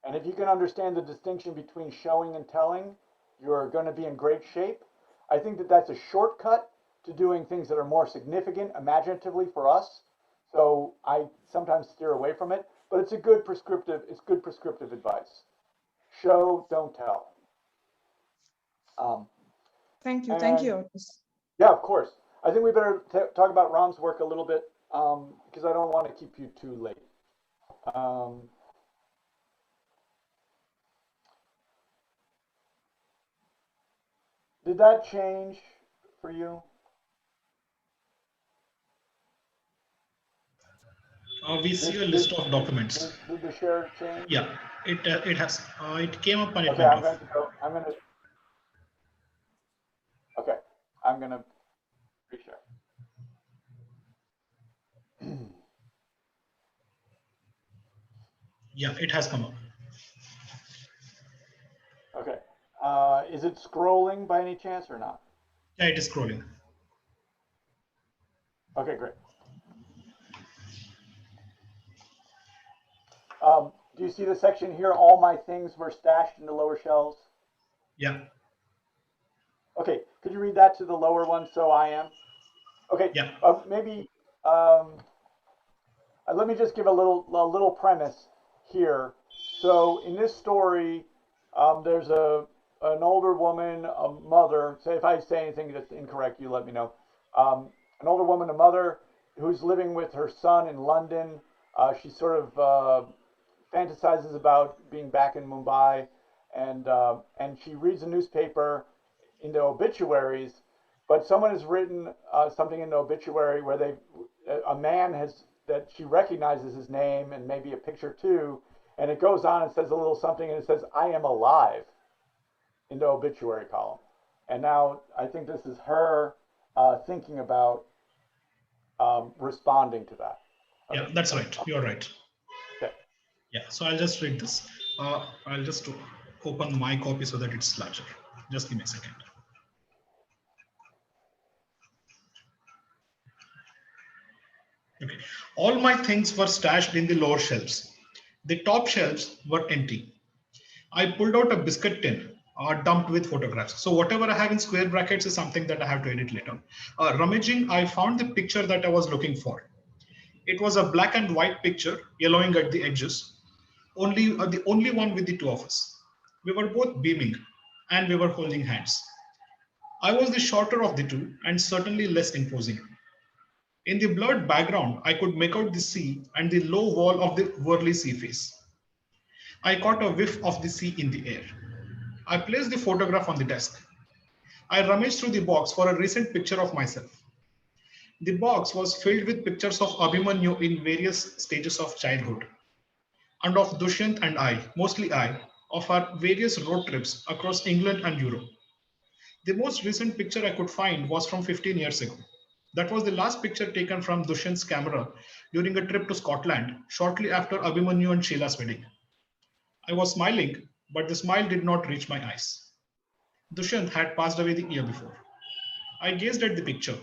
S2: And if you can understand the distinction between showing and telling, you're going to be in great shape. I think that that's a shortcut to doing things that are more significant imaginatively for us. So I sometimes steer away from it, but it's good prescriptive advice. Show, don't tell. Um,
S6: Thank
S2: and
S6: you, Otis.
S2: yeah, of course. I think we better talk about Ram's work a little bit because I don't want to keep you too late. Um, did that change for you?
S7: We see a list of documents.
S2: Did the share change?
S7: Yeah, it has. It came up and it
S2: Okay,
S7: went
S2: I'm
S7: off.
S2: going to go. Okay, I'm going to reshare.
S7: Yeah, it has come up.
S2: Okay. Is it scrolling by any chance or not?
S7: Yeah, it is scrolling.
S2: Okay, great. Do you see the section here? All my things were stashed in the lower shelves.
S7: Yeah.
S2: Okay, could you read that to the lower one? So I am. Okay.
S7: Yeah.
S2: Maybe let me just give a little premise here. So in this story, there's an older woman, a mother. Say if I say anything that's incorrect, you let me know. An older woman, a mother, who's living with her son in London. She sort of fantasizes about being back in Mumbai, and she reads a newspaper in the obituaries, but someone has written something in the obituary where a man has that she recognizes his name and maybe a picture too, and it goes on and says a little something and it says I am alive in the obituary column, and now I think this is her thinking about responding to that. Okay.
S7: Yeah, that's right. You're right.
S2: Okay.
S7: Yeah, so I'll just read this. I'll just open my copy so that it's larger. Just give me a second. Okay. All my things were stashed in the lower shelves. The top shelves were empty. I pulled out a biscuit tin dumped with photographs. So whatever I have in square brackets is something that I have to edit later. Rummaging, I found the picture that I was looking for. It was a black and white picture, yellowing at the edges. The only one with the two of us. We were both beaming and we were holding hands. I was the shorter of the two and certainly less imposing. In the blurred background, I could make out the sea and the low wall of the Worley sea face. I caught a whiff of the sea in the air. I placed the photograph on the desk. I rummaged through the box for a recent picture of myself. The box was filled with pictures of Abhimanyu in various stages of childhood, and of Dushyant and I, mostly I, of our various road trips across England and Europe. The most recent picture I could find was from 15 years ago. That was the last picture taken from Dushyant's camera during a trip to Scotland shortly after Abhimanyu and Sheila's wedding. I was smiling, but the smile did not reach my eyes. Dushyant had passed away the year before. I gazed at the picture.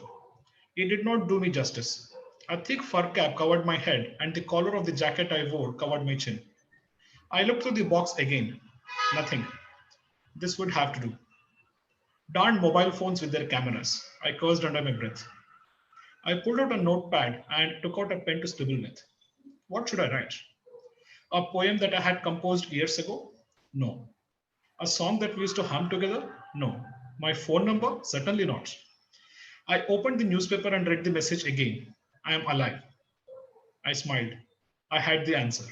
S7: It did not do me justice. A thick fur cap covered my head, and the collar of the jacket I wore covered my chin. I looked through the box again. Nothing. This would have to do. Darned mobile phones with their cameras. I cursed under my breath. I pulled out a notepad and took out a pen to scribble with. What should I write? A poem that I had composed years ago? No. A song that we used to hum together? No. My phone number? Certainly not. I opened the newspaper and read the message again. I am alive. I smiled. I had the answer.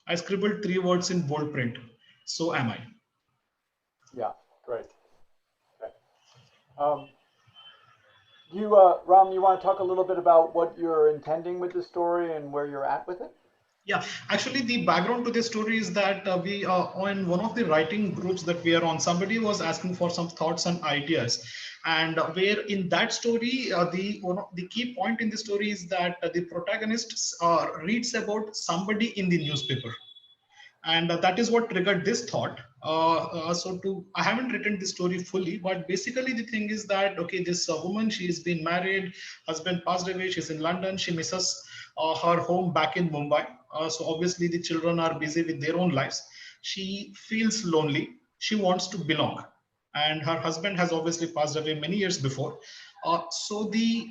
S7: I scribbled 3 words in bold print. So am I.
S2: Yeah, great. Okay. Ram, you want to talk a little bit about what you're intending with this story and where you're at with it?
S7: Yeah, actually, the background to this story is that we on one of the writing groups that we are on, somebody was asking for some thoughts and ideas, and where in that story, the key point in the story is that the protagonist reads about somebody in the newspaper, and that is what triggered this thought. I haven't written the story fully, but basically the thing is that okay, this woman, she's been married, husband passed away, she's in London, she misses her home back in Mumbai. So obviously the children are busy with their own lives. She feels lonely, she wants to belong, and her husband has obviously passed away many years before. So the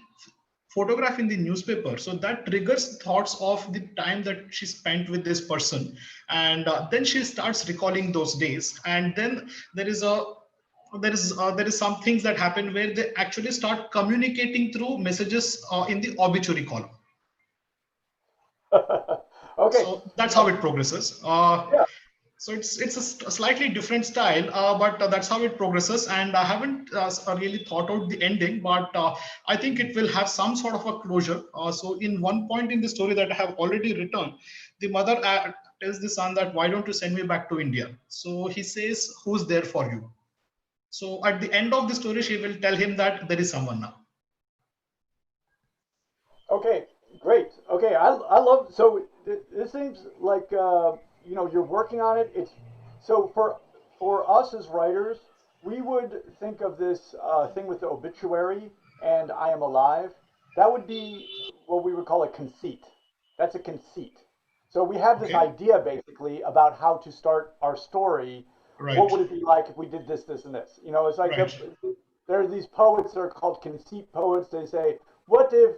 S7: photograph in the newspaper, so that triggers thoughts of the time that she spent with this person, and then she starts recalling those days, and then there is a there is some things that happen where they actually start communicating through messages in the obituary column.
S2: Okay.
S7: So that's how it progresses.
S2: Yeah.
S7: So it's a slightly different style, but that's how it progresses. And I haven't really thought out the ending, but I think it will have some sort of a closure. So in one point in the story that I have already written, the mother tells the son that why don't you send me back to India? So he says, who's there for you? So at the end of the story, she will tell him that there is someone now.
S2: Okay, great. Okay, I love, so this seems like you're working on it. It's so for us as writers, we would think of this thing with the obituary and I am alive. That would be what we would call a conceit. That's a conceit. So we have this
S7: Okay.
S2: idea basically about how to start our story.
S7: Right.
S2: What would it be like if we did this, this, and this? It's like
S7: Right.
S2: there are these poets that are called conceit poets. They say, what if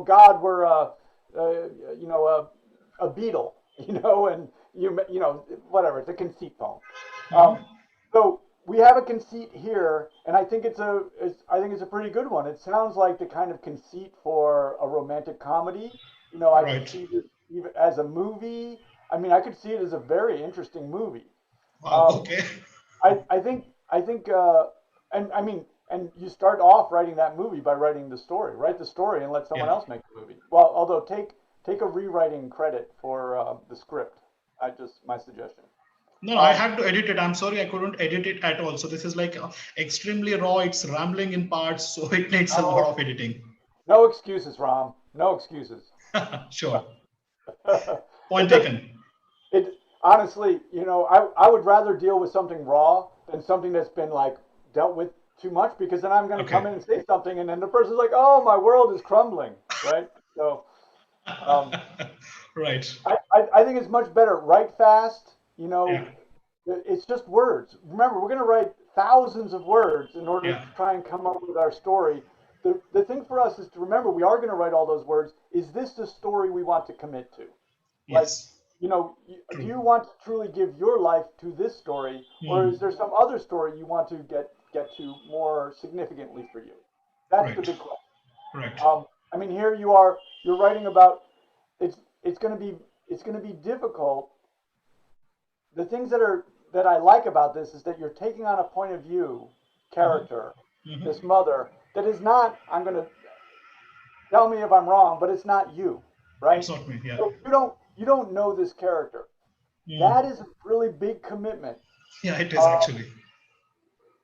S2: God were a beetle, and whatever. It's a conceit poem. So we have a conceit here, and I think I think it's a pretty good one. It sounds like the kind of conceit for a romantic comedy. I could
S7: Right.
S2: see this even as a movie. I mean, I could see it as a very interesting movie.
S7: Wow.
S2: Um,
S7: Okay.
S2: I think, and I mean, and you start off writing that movie by writing the story. Write the story and let someone
S7: Yeah.
S2: else make the movie. Well, although take a rewriting credit for the script. My suggestion.
S7: No, I
S2: Um,
S7: had to edit it. I'm sorry, I couldn't edit it at all. So this is like extremely raw. It's rambling in parts, so it needs a lot
S2: no,
S7: of editing.
S2: no excuses, Ram. No excuses.
S7: Sure.
S2: It
S7: Point
S2: just
S7: taken.
S2: it honestly, I would rather deal with something raw than something that's been like dealt with too much because then I'm going to come
S7: Okay.
S2: in and say something and then the person's like, oh, my world is crumbling, right? So. Um,
S7: Right.
S2: I think it's much better. Write fast.
S7: Yeah.
S2: It's just words. Remember, we're going to write thousands of words in order to
S7: Yeah.
S2: try and come up with our story. The thing for us is to remember we are going to write all those words. Is this the story we want to commit to? Like,
S7: Yes.
S2: do
S7: True.
S2: you want to truly give your life to this story, or is
S7: Hmm.
S2: there some other story you want to get to more significantly for you? That's the
S7: Right.
S2: big question.
S7: Right.
S2: I mean, here you are. You're writing about it's it's going to be it's going to be difficult. The things that I like about this is that you're taking on a point of view
S7: Mhm.
S2: character this mother that is not, I'm going to, tell me if I'm wrong, but it's not you, right?
S7: It's not me. Yeah.
S2: So you don't know this character. That is a really big commitment.
S7: Yeah, it is actually.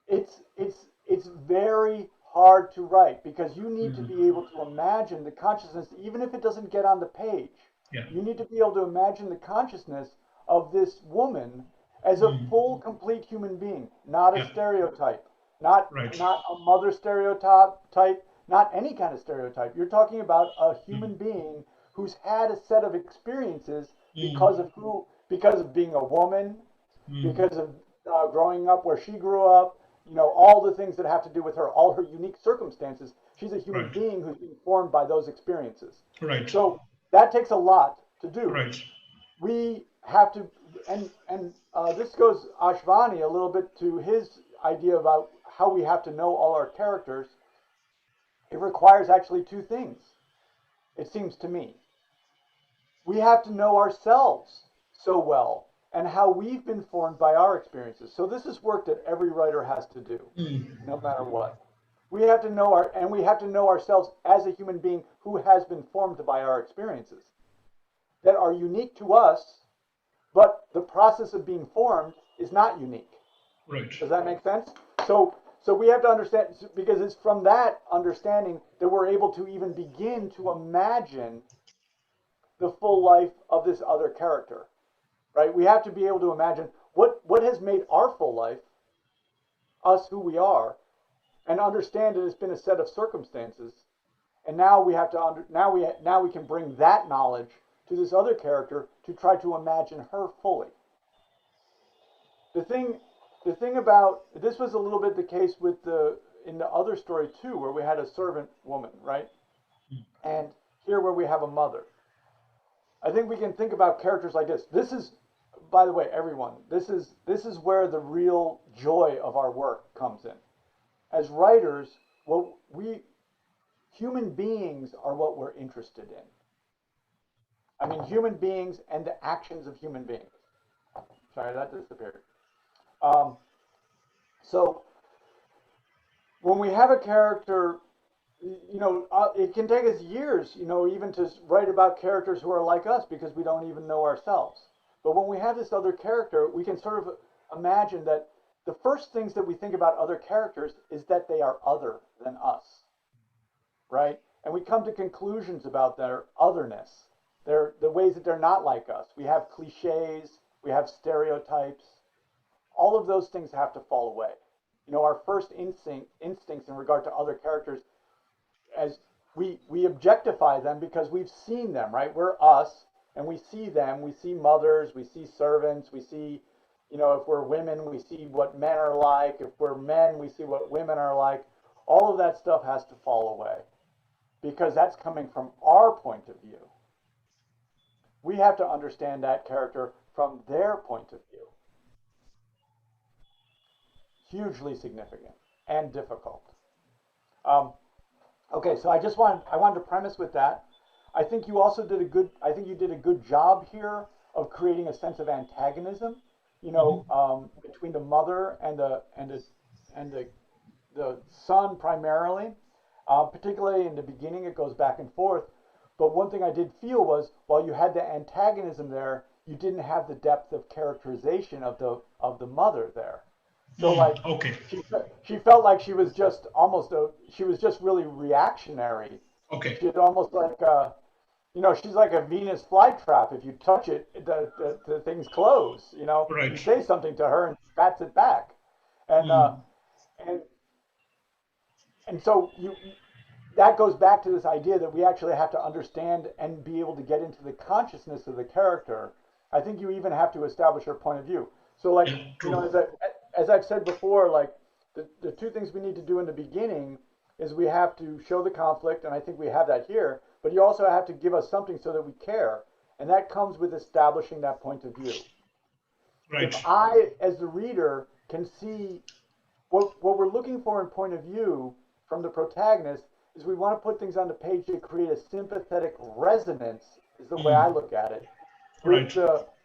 S2: It's very hard to write because you need to be able to imagine the consciousness, even if it doesn't get on the page.
S7: Yeah.
S2: You need to be able to imagine the consciousness of this woman as a full, complete human being, not a stereotype, not a mother stereotype, not any kind of stereotype. You're talking about a human being who's had a set of experiences because of being a woman, because of growing up where she grew up, all the things that have to do with her, all her unique circumstances. She's a human being who's been formed by those experiences.
S7: Right.
S2: So that takes a lot to do.
S7: Right.
S2: We have to, and this goes Ashvani a little bit to his idea about how we have to know all our characters. It requires actually two things, it seems to me. We have to know ourselves so well and how we've been formed by our experiences. So this is work that every writer has to do, no matter what. We have to know we have to know ourselves as a human being who has been formed by our experiences that are unique to us, but the process of being formed is not unique.
S7: Right.
S2: Does that make sense? So we have to understand, because it's from that understanding that we're able to even begin to imagine the full life of this other character. Right? We have to be able to imagine what has made our full life, us who we are, and understand that it's been a set of circumstances. And now we have to now we can bring that knowledge to this other character to try to imagine her fully. The thing about this was a little bit the case with in the other story too, where we had a servant woman, right? And here where we have a mother. I think we can think about characters like this. This is, by the way, everyone, this is where the real joy of our work comes in. As writers, human beings are what we're interested in. I mean, human beings and the actions of human beings. Sorry, that disappeared. So when we have a character, it can take us years, even to write about characters who are like us because we don't even know ourselves. But when we have this other character, we can sort of imagine that the first things that we think about other characters is that they are other than us, right? And we come to conclusions about their otherness, the ways that they're not like us. We have cliches, we have stereotypes. All of those things have to fall away. Our first instincts in regard to other characters, as we objectify them because we've seen them, right? We're us, and we see them. We see mothers, we see servants, we see, if we're women, we see what men are like. If we're men, we see what women are like. All of that stuff has to fall away because that's coming from our point of view. We have to understand that character from their point of view. Hugely significant and difficult. Okay, so I wanted to premise with that. I think you also did a good job here of creating a sense of antagonism, between the mother and the son primarily. Particularly in the beginning, it goes back and forth. But one thing I did feel was while you had the antagonism there, you didn't have the depth of characterization of the mother there. So
S7: okay.
S2: She felt like she was just really reactionary.
S7: Okay.
S2: She's almost like she's like a Venus flytrap. If you touch it, the things close.
S7: Right.
S2: You say something to her and she bats it back, and so that goes back to this idea that we actually have to understand and be able to get into the consciousness of the character. I think you even have to establish her point of view. So as I've said before, like the two things we need to do in the beginning is we have to show the conflict, and I think we have that here, but you also have to give us something so that we care, and that comes with establishing that point of view.
S7: Right.
S2: If I, as the reader, can see what we're looking for in point of view from the protagonist is we want to put things on the page to create a sympathetic resonance, is the way I look at it,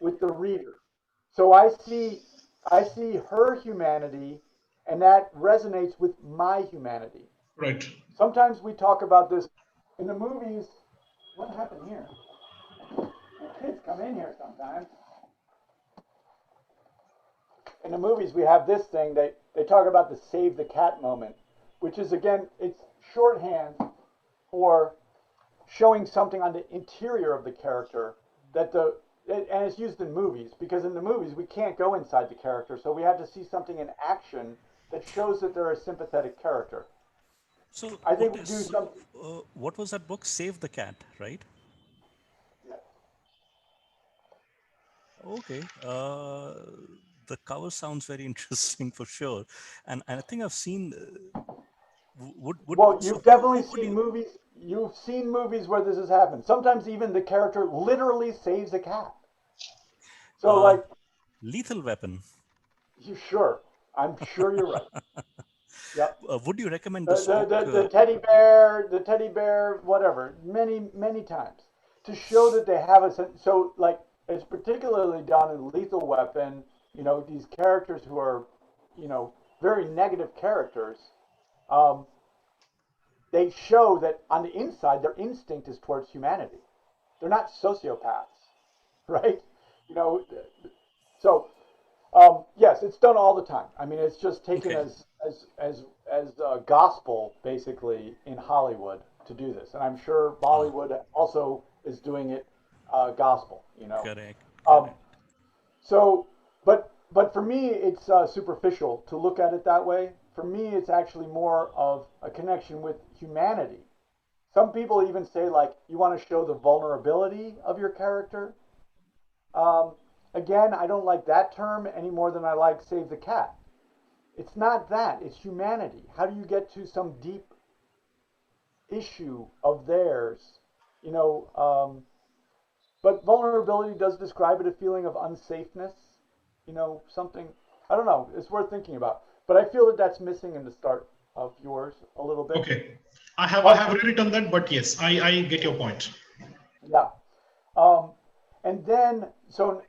S2: with the reader. So I see her humanity and that resonates with my humanity.
S7: Right.
S2: Sometimes we talk about this in the movies. What happened here? Kids come in here sometimes. In the movies, we have this thing. They talk about the save the cat moment, which is, again, it's shorthand for showing something on the interior of the character and it's used in movies, because in the movies we can't go inside the character, so we have to see something in action that shows that they're a sympathetic character.
S1: So,
S2: I think we do
S1: Otis,
S2: some.
S1: what was that book? Save the Cat, right? Okay. The cover sounds very interesting for sure, and I think I've seen. Would
S2: Well,
S1: so
S2: you've definitely
S1: who would
S2: seen
S1: you?
S2: movies. You've seen movies where this has happened. Sometimes even the character literally saves a cat. So,
S1: Uh,
S2: like,
S1: Lethal Weapon.
S2: you sure? I'm sure you're right. Yep.
S1: Would you recommend
S2: The,
S1: this
S2: the,
S1: book?
S2: the, the teddy bear, whatever, many times to show that they have a sense. So, like, it's particularly done in Lethal Weapon, these characters who are, very negative characters, um, they show that on the inside, their instinct is towards humanity. They're not sociopaths, right? You know, so yes, it's done all the time. I mean, it's just taken
S1: Okay.
S2: as gospel basically in Hollywood to do this, and I'm sure
S1: Ah,
S2: Bollywood also is doing it gospel.
S1: correct.
S2: Um,
S1: Correct.
S2: so, but for me, it's superficial to look at it that way. For me, it's actually more of a connection with humanity. Some people even say, like, you want to show the vulnerability of your character. Um, Again, I don't like that term any more than I like save the cat. It's not that, it's humanity. How do you get to some deep issue of theirs? You know, but vulnerability does describe it, a feeling of unsafeness, something, I don't know, it's worth thinking about. But I feel that that's missing in the start of yours a little bit.
S7: Okay. I have
S2: But
S7: rewritten that, but yes, I get your point.
S2: yeah. Um, and then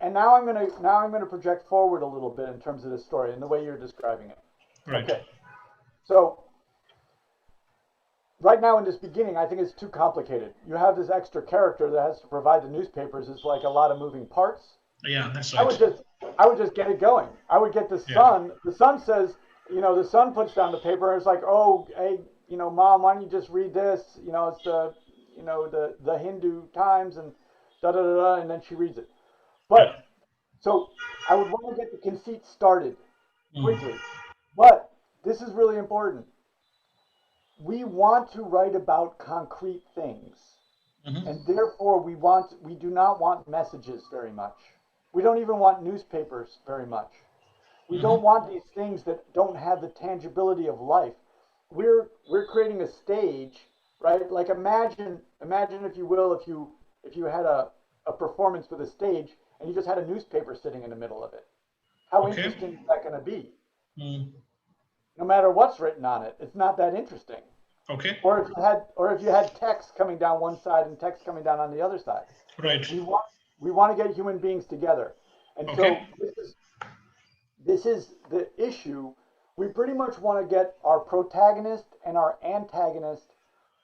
S2: and now I'm gonna project forward a little bit in terms of the story and the way you're describing it.
S7: Right.
S2: Okay. So right now in this beginning, I think it's too complicated. You have this extra character that has to provide the newspapers. It's like a lot of moving parts.
S7: Yeah, that's
S2: I
S7: right.
S2: would just I would just get it going. I would get the
S7: Yeah.
S2: son. The son says, the son puts down the paper and it's like, oh, hey, mom, why don't you just read this? It's the Hindu Times and da da da da, and then she reads it.
S7: Yeah.
S2: But so I would want to get the conceit started
S7: Mm.
S2: quickly. But this is really important. We want to write about concrete things,
S7: Mhm.
S2: and therefore we do not want messages very much. We don't even want newspapers very much. We
S7: Mhm.
S2: don't want these things that don't have the tangibility of life. We're creating a stage, right? Like, imagine, if you will, if you had a performance with a stage and you just had a newspaper sitting in the middle of it. How
S7: Okay.
S2: interesting is that going to be?
S7: Mm.
S2: No matter what's written on it, it's not that interesting.
S7: Okay.
S2: Or if you had text coming down one side and text coming down on the other side.
S7: Right.
S2: We want to get human beings together. And
S7: Okay.
S2: so this is the issue. We pretty much want to get our protagonist and our antagonist,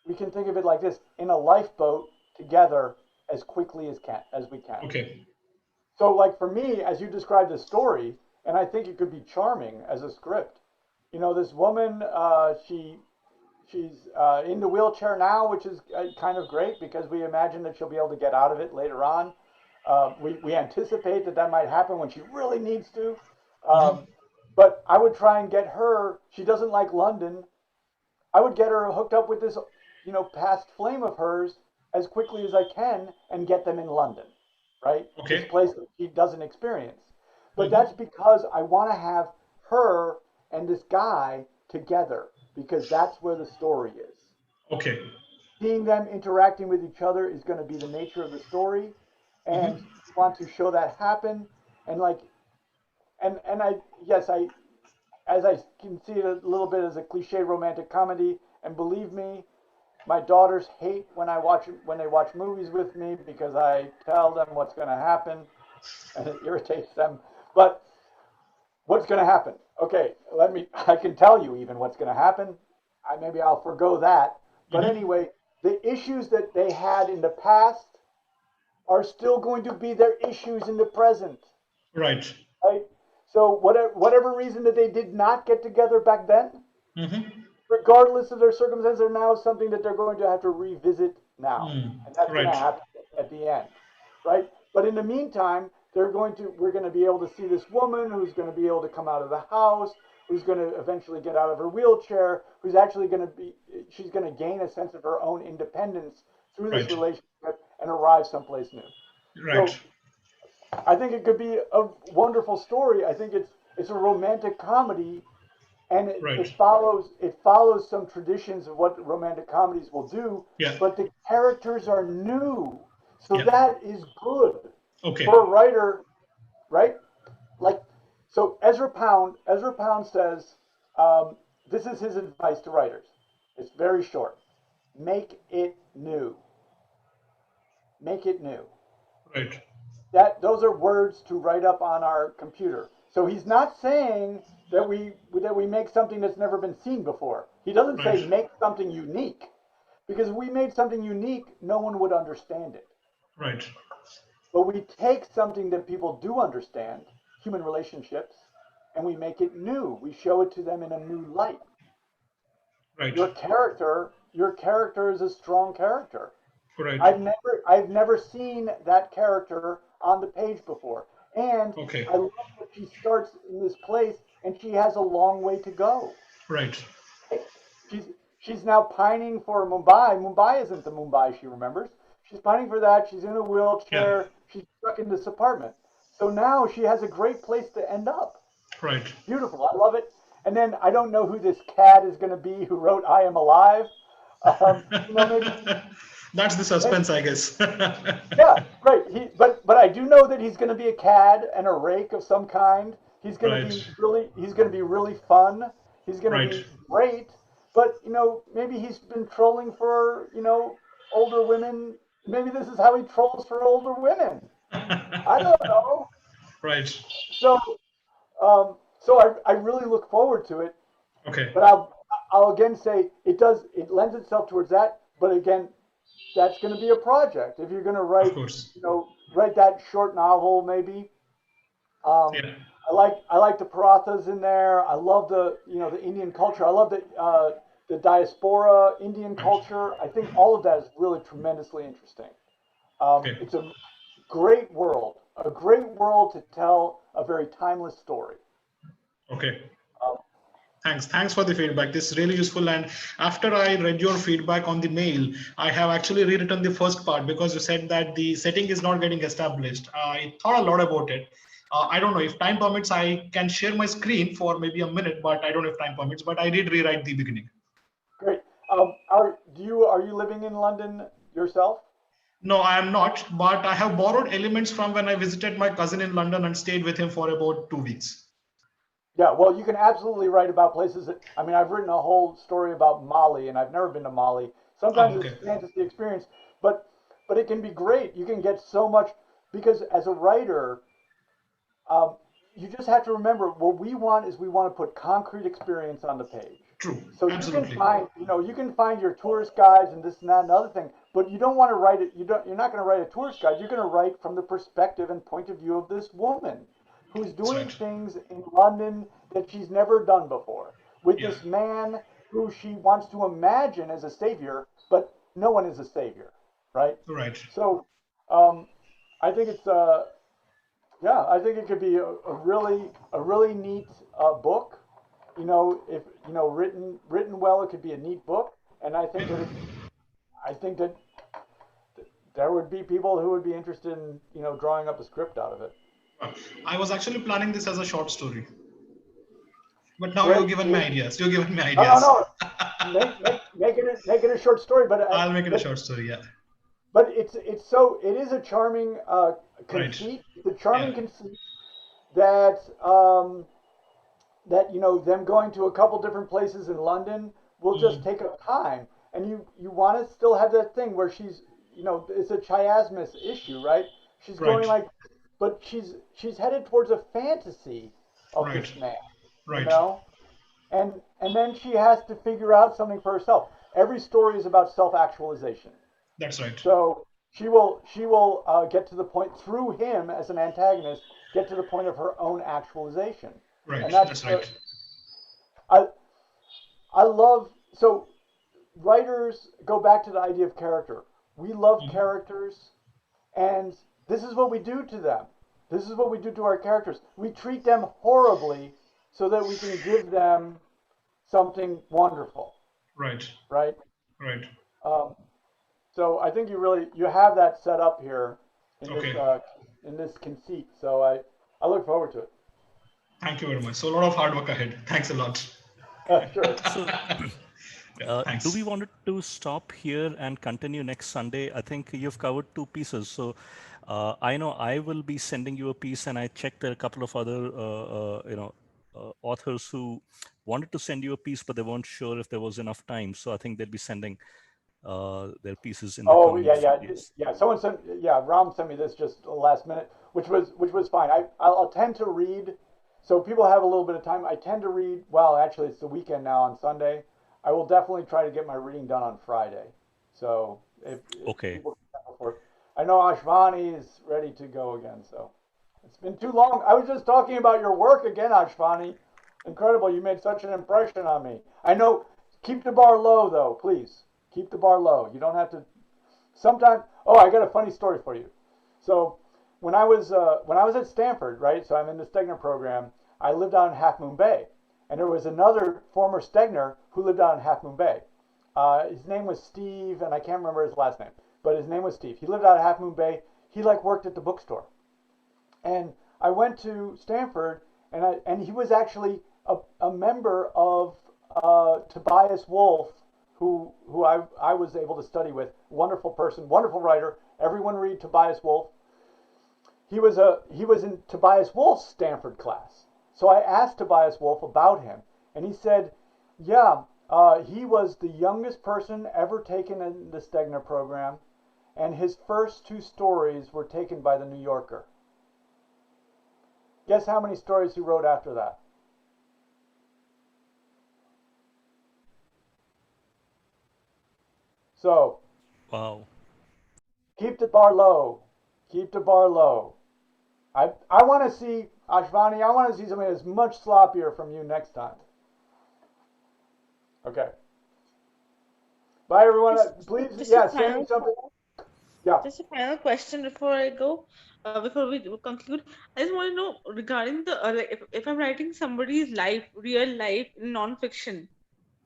S2: we can think of it like this, in a lifeboat together as quickly as we can.
S7: Okay.
S2: So, like, for me, as you described the story, and I think it could be charming as a script. This woman, she's in the wheelchair now, which is kind of great because we imagine that she'll be able to get out of it later on. We anticipate that might happen when she really needs to.
S7: Mhm.
S2: But I would try and get her. She doesn't like London. I would get her hooked up with this, past flame of hers as quickly as I can and get them in London, right? This
S7: Okay.
S2: place that she doesn't experience. But
S7: Mhm.
S2: that's because I want to have her and this guy together because that's where the story is.
S7: Okay.
S2: Seeing them interacting with each other is going to be the nature of the story, and
S7: Mhm.
S2: we want to show that happen. And like, and I yes, as I can see it a little bit as a cliche romantic comedy. And believe me, my daughters hate when they watch movies with me because I tell them what's going to happen, and it irritates them. But what's going to happen? Okay, I can tell you even what's going to happen. Maybe I'll forgo that. But anyway, the issues that they had in the past are still going to be their issues in the present.
S7: Right.
S2: Right? So whatever reason that they did not get together back then, regardless of their circumstances, are now something that they're going to have to revisit now. And that's going to
S7: Right.
S2: happen at the end. Right? But in the meantime, we're going to be able to see this woman who's going to be able to come out of the house, who's going to eventually get out of her wheelchair, who's actually she's going to gain a sense of her own independence through this
S7: Right.
S2: relationship and arrive someplace new.
S7: Right.
S2: So I think it could be a wonderful story. I think it's a romantic comedy, and
S7: Right.
S2: it follows some traditions of what romantic comedies will do.
S7: Yeah.
S2: But the characters are new, so
S7: Yeah.
S2: that is good
S7: Okay.
S2: for a writer, right? Like, so Ezra Pound says, this is his advice to writers. It's very short. Make it new. Make it new.
S7: Right.
S2: Those are words to write up on our computer. So he's not saying that we make something that's never been seen before. He doesn't say
S7: Right.
S2: make something unique, because if we made something unique, no one would understand it.
S7: Right.
S2: But we take something that people do understand, human relationships, and we make it new. We show it to them in a new light.
S7: Right.
S2: Your character is a strong character.
S7: Right.
S2: I've never seen that character on the page before. And
S7: Okay.
S2: I love that she starts in this place and she has a long way to go.
S7: Right.
S2: She's now pining for Mumbai. Mumbai isn't the Mumbai she remembers. She's pining for that. She's in a wheelchair.
S7: Yeah.
S2: She's stuck in this apartment. So now she has a great place to end up.
S7: Right.
S2: Beautiful. I love it. And then I don't know who this cad is going to be who wrote I Am Alive. Maybe
S7: That's the suspense, I guess.
S2: yeah, right. But I do know that he's going to be a cad and a rake of some kind. He's going to be really fun. He's going to be great. But maybe he's been trolling for older women. Maybe this is how he trolls for older women. I don't know.
S7: Right.
S2: So I really look forward to it.
S7: Okay.
S2: But I'll again say it lends itself towards that. But again, that's going to be a project. If you're going to write,
S7: Of course.
S2: write that short novel, maybe.
S7: Yeah.
S2: I like the Parathas in there. I love the Indian culture. I love the diaspora Indian culture. I think all of that is really tremendously interesting.
S7: Okay.
S2: It's a great world to tell a very timeless story.
S7: Okay. Thanks for the feedback. This is really useful. And after I read your feedback on the mail, I have actually rewritten the first part because you said that the setting is not getting established. I thought a lot about it. I don't know if time permits, I can share my screen for maybe a minute, but I don't know if time permits, but I did rewrite the beginning.
S2: Great. Are you living in London yourself?
S7: No, I am not, but I have borrowed elements from when I visited my cousin in London and stayed with him for about 2 weeks.
S2: Yeah, well, you can absolutely write about places I've written a whole story about Mali, and I've never been to Mali. Sometimes it's a fantasy experience, but it can be great. You can get so much, because as a writer, you just have to remember what we want to put concrete experience on the page.
S7: True.
S2: So
S7: Absolutely.
S2: you can find your tourist guides and this and that and other thing, but you don't want to write it. You're not going to write a tourist guide. You're going to write from the perspective and point of view of this woman who's doing things in London that she's never done before, with this man who she wants to imagine as a savior, but no one is a savior, right?
S7: Right.
S2: So, I think it's I think it could be a really neat book. If written well, it could be a neat book, and I think that there would be people who would be interested in drawing up a script out of it.
S7: I was actually planning this as a short story, but now you've given me ideas. You've given me ideas.
S2: No. Make it a short story, but
S7: I'll make it a short story. Yeah.
S2: But it is a charming conceit. Right. The charming conceit that them going to a couple different places in London will just take up time, and you want to still have that thing where she's it's a chiasmus issue, right? She's going like. But she's headed towards a fantasy of
S7: Right.
S2: this man, you
S7: Right.
S2: know? And then she has to figure out something for herself. Every story is about self-actualization.
S7: That's right.
S2: So she will get to the point through him as an antagonist, get to the point of her own actualization,
S7: Right.
S2: and that's
S7: That's
S2: the
S7: right.
S2: I I love so writers go back to the idea of character. We love
S7: Mhm.
S2: characters, and this is what we do to them. This is what we do to our characters. We treat them horribly so that we can give them something wonderful,
S7: Right.
S2: right?
S7: Right.
S2: Um, so I think you have that set up here
S7: Okay.
S2: in this conceit. So I look forward to it.
S7: Thank you very much. So a lot of hard work ahead. Thanks a lot.
S2: Sure.
S1: So,
S7: Yeah.
S1: do we
S7: Thanks.
S1: want to stop here and continue next Sunday? I think you've covered two pieces. So, I know I will be sending you a piece, and I checked a couple of other, authors who wanted to send you a piece, but they weren't sure if there was enough time. So, I think they'll be sending their pieces in the
S2: Oh
S1: coming
S2: yeah,
S1: few
S2: yeah,
S1: days.
S2: yeah. Someone sent Ram sent me this just last minute, which was fine. I'll tend to read, so people have a little bit of time. I tend to read. Well, actually, it's the weekend now on Sunday. I will definitely try to get my reading done on Friday. So if
S1: Okay.
S2: people can come before, I know Ashvani is ready to go again. So it's been too long. I was just talking about your work again, Ashvani. Incredible. You made such an impression on me. I know. Keep the bar low, though, please. Keep the bar low. You don't have to. Sometimes. Oh, I got a funny story for you. So when I was at Stanford, right? So I'm in the Stegner program. I lived out in Half Moon Bay, and there was another former Stegner who lived out in Half Moon Bay. His name was Steve, and I can't remember his last name, but his name was Steve. He lived out of Half Moon Bay. He like worked at the bookstore, and I went to Stanford, and he was actually a member of Tobias Wolff, who I was able to study with. Wonderful person, wonderful writer. Everyone read Tobias Wolff. He was in Tobias Wolff's Stanford class. So I asked Tobias Wolff about him, and he said, "Yeah, he was the youngest person ever taken in the Stegner program, and his first two stories were taken by the New Yorker." Guess how many stories he wrote after that? So
S1: Wow.
S2: keep the bar low. Keep the bar low. I want to see Ashvani. I want to see something that's much sloppier from you next time. Okay. Bye, everyone. Please,
S8: Just a
S2: send me
S8: final,
S2: something. Yeah.
S8: just a final question before I go, before we conclude. I just want to know regarding the like if I'm writing somebody's life, real life in non-fiction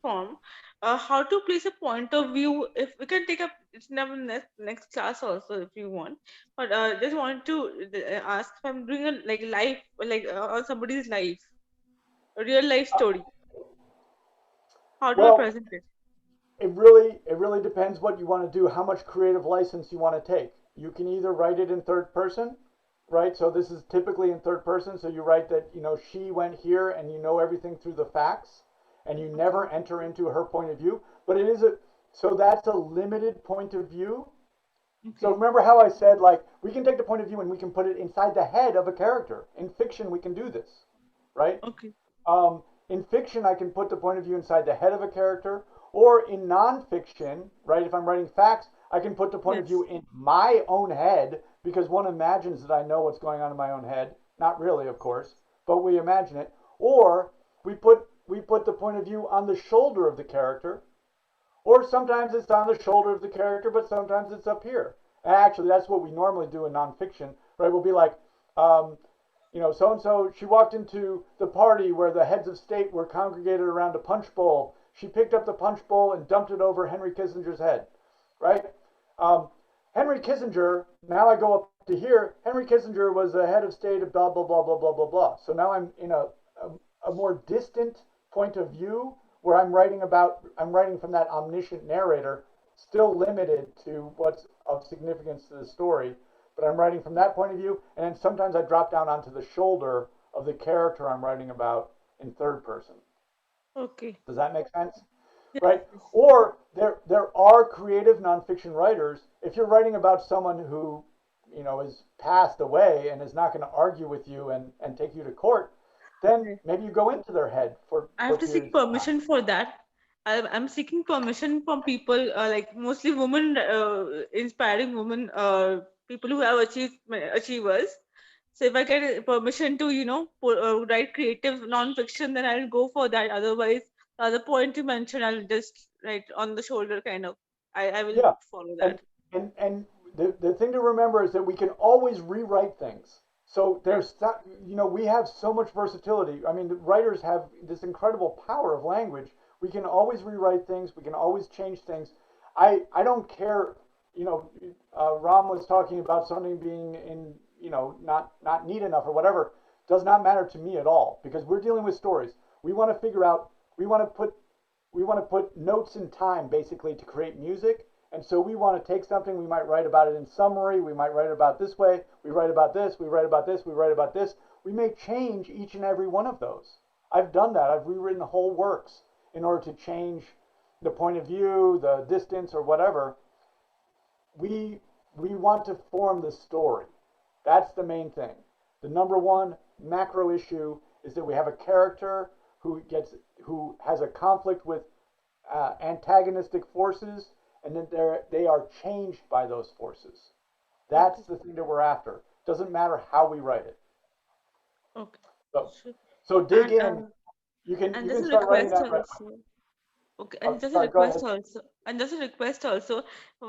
S8: form, how to place a point of view. If we can take up it's never next class also if you want, but just want to ask if I'm doing a like life on somebody's life, a real life story. How do I
S2: Well,
S8: present it?
S2: it really depends what you want to do, how much creative license you want to take. You can either write it in third person, right? So this is typically in third person. So you write that, she went here and you know everything through the facts and you
S8: Okay.
S2: never enter into her point of view. But so that's a limited point of view. So
S8: Okay.
S2: remember how I said, like, we can take the point of view and we can put it inside the head of a character. In fiction, we can do this, right?
S8: Okay.
S2: In fiction, I can put the point of view inside the head of a character, or in nonfiction, right? If I'm writing facts, I can put the point of view
S8: Yes.
S2: in my own head because one imagines that I know what's going on in my own head. Not really, of course, but we imagine it. Or we put the point of view on the shoulder of the character, or sometimes it's on the shoulder of the character, but sometimes it's up here. And actually, that's what we normally do in nonfiction, right? We'll be like, um, so and so, she walked into the party where the heads of state were congregated around a punch bowl. She picked up the punch bowl and dumped it over Henry Kissinger's head, right? Um, Henry Kissinger, now I go up to here. Henry Kissinger was the head of state of blah, blah, blah, blah, blah, blah, blah. So now I'm in a more distant point of view where I'm writing from that omniscient narrator, still limited to what's of significance to the story, but I'm writing from that point of view, and then sometimes I drop down onto the shoulder of the character I'm writing about in third person.
S8: Okay.
S2: Does that make sense?
S8: Yes.
S2: Right?
S8: Yes.
S2: Or there are creative nonfiction writers. If you're writing about someone who, is passed away and is not going to argue with you and take you to court, then maybe you go into their head for
S8: I have to seek
S2: periods of time.
S8: permission for that. I'm seeking permission from people, like mostly women, inspiring women, people who have achievers. So if I get permission to, write creative non-fiction, then I'll go for that. Otherwise, the other point you mentioned, I'll just write on the shoulder kind of. I will
S2: Yeah,
S8: follow that.
S2: and the thing to remember is that we can always rewrite things. So there's that, we have so much versatility. I mean, the writers have this incredible power of language. We can always rewrite things. We can always change things. I don't care. Ram was talking about something being in, not neat enough or whatever. Does not matter to me at all, because we're dealing with stories. We want to figure out. We want to put notes in time basically to create music. And so we want to take something, we might write about it in summary, we might write about this way, we write about this, we write about this, we write about this. We may change each and every one of those. I've done that. I've rewritten the whole works in order to change the point of view, the distance, or whatever. We want to form the story. That's the main thing. The number one macro issue is that we have a character who has a conflict with antagonistic forces, and then they are changed by those forces. That's the thing that we're after. Doesn't matter how we write it.
S8: Okay.
S2: So dig
S8: And,
S2: in. You can
S8: just a
S2: start writing
S8: request
S2: that right
S8: also.
S2: away.
S8: Okay,
S2: Oh,
S8: and just a
S2: sorry, go
S8: request
S2: ahead.
S8: also. And just a request also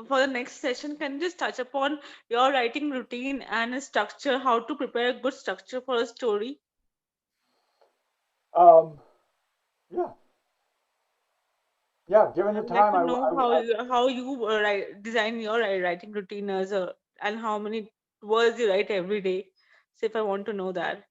S8: for the next session. Can you just touch upon your writing routine and a structure? How to prepare a good structure for a story?
S2: Yeah. Yeah, given
S8: I
S2: the
S8: would like
S2: time,
S8: to know how you design your writing routine and how many words you write every day. So if I want to know that,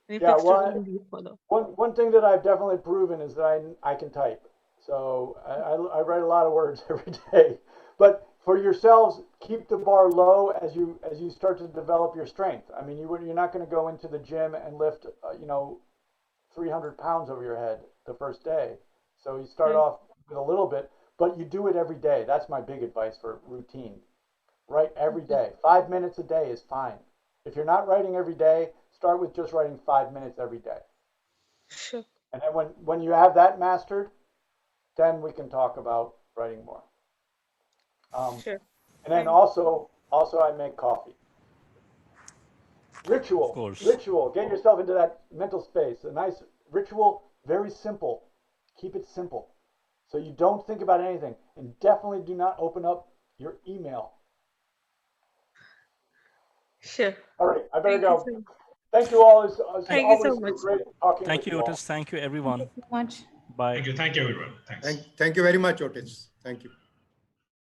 S8: any
S2: yeah,
S8: fixed
S2: well,
S8: routine do you follow?
S2: one thing that I've definitely proven is that I can type. So I write a lot of words every day. But for yourselves, keep the bar low as you start to develop your strength. I mean, you're not going to go into the gym and lift 300 pounds over your head the first day. So you start off with a little bit, but you do it every day. That's my big advice for routine. Write every day. 5 minutes a day is fine. If you're not writing every day, start with just writing 5 minutes every day.
S8: Sure.
S2: And then when you have that mastered, then we can talk about writing more.
S8: Sure.
S2: And then also I make coffee.
S1: Of course.
S2: Ritual. Get yourself into that mental space. A nice ritual, very simple. Keep it simple. So you don't think about anything. And definitely do not open up your email.
S8: Sure.
S2: All right, I better
S8: Thank
S2: go.
S8: you,
S2: Thank you all. It's
S8: Thank you so
S2: always
S8: much.
S2: great talking
S1: Thank
S2: with
S1: you,
S2: you all.
S1: Otis. Thank you, everyone.
S3: Thank you so much.
S1: Bye.
S7: Thank you, everyone. Thanks.
S5: Thank you very much, Otis. Thank you.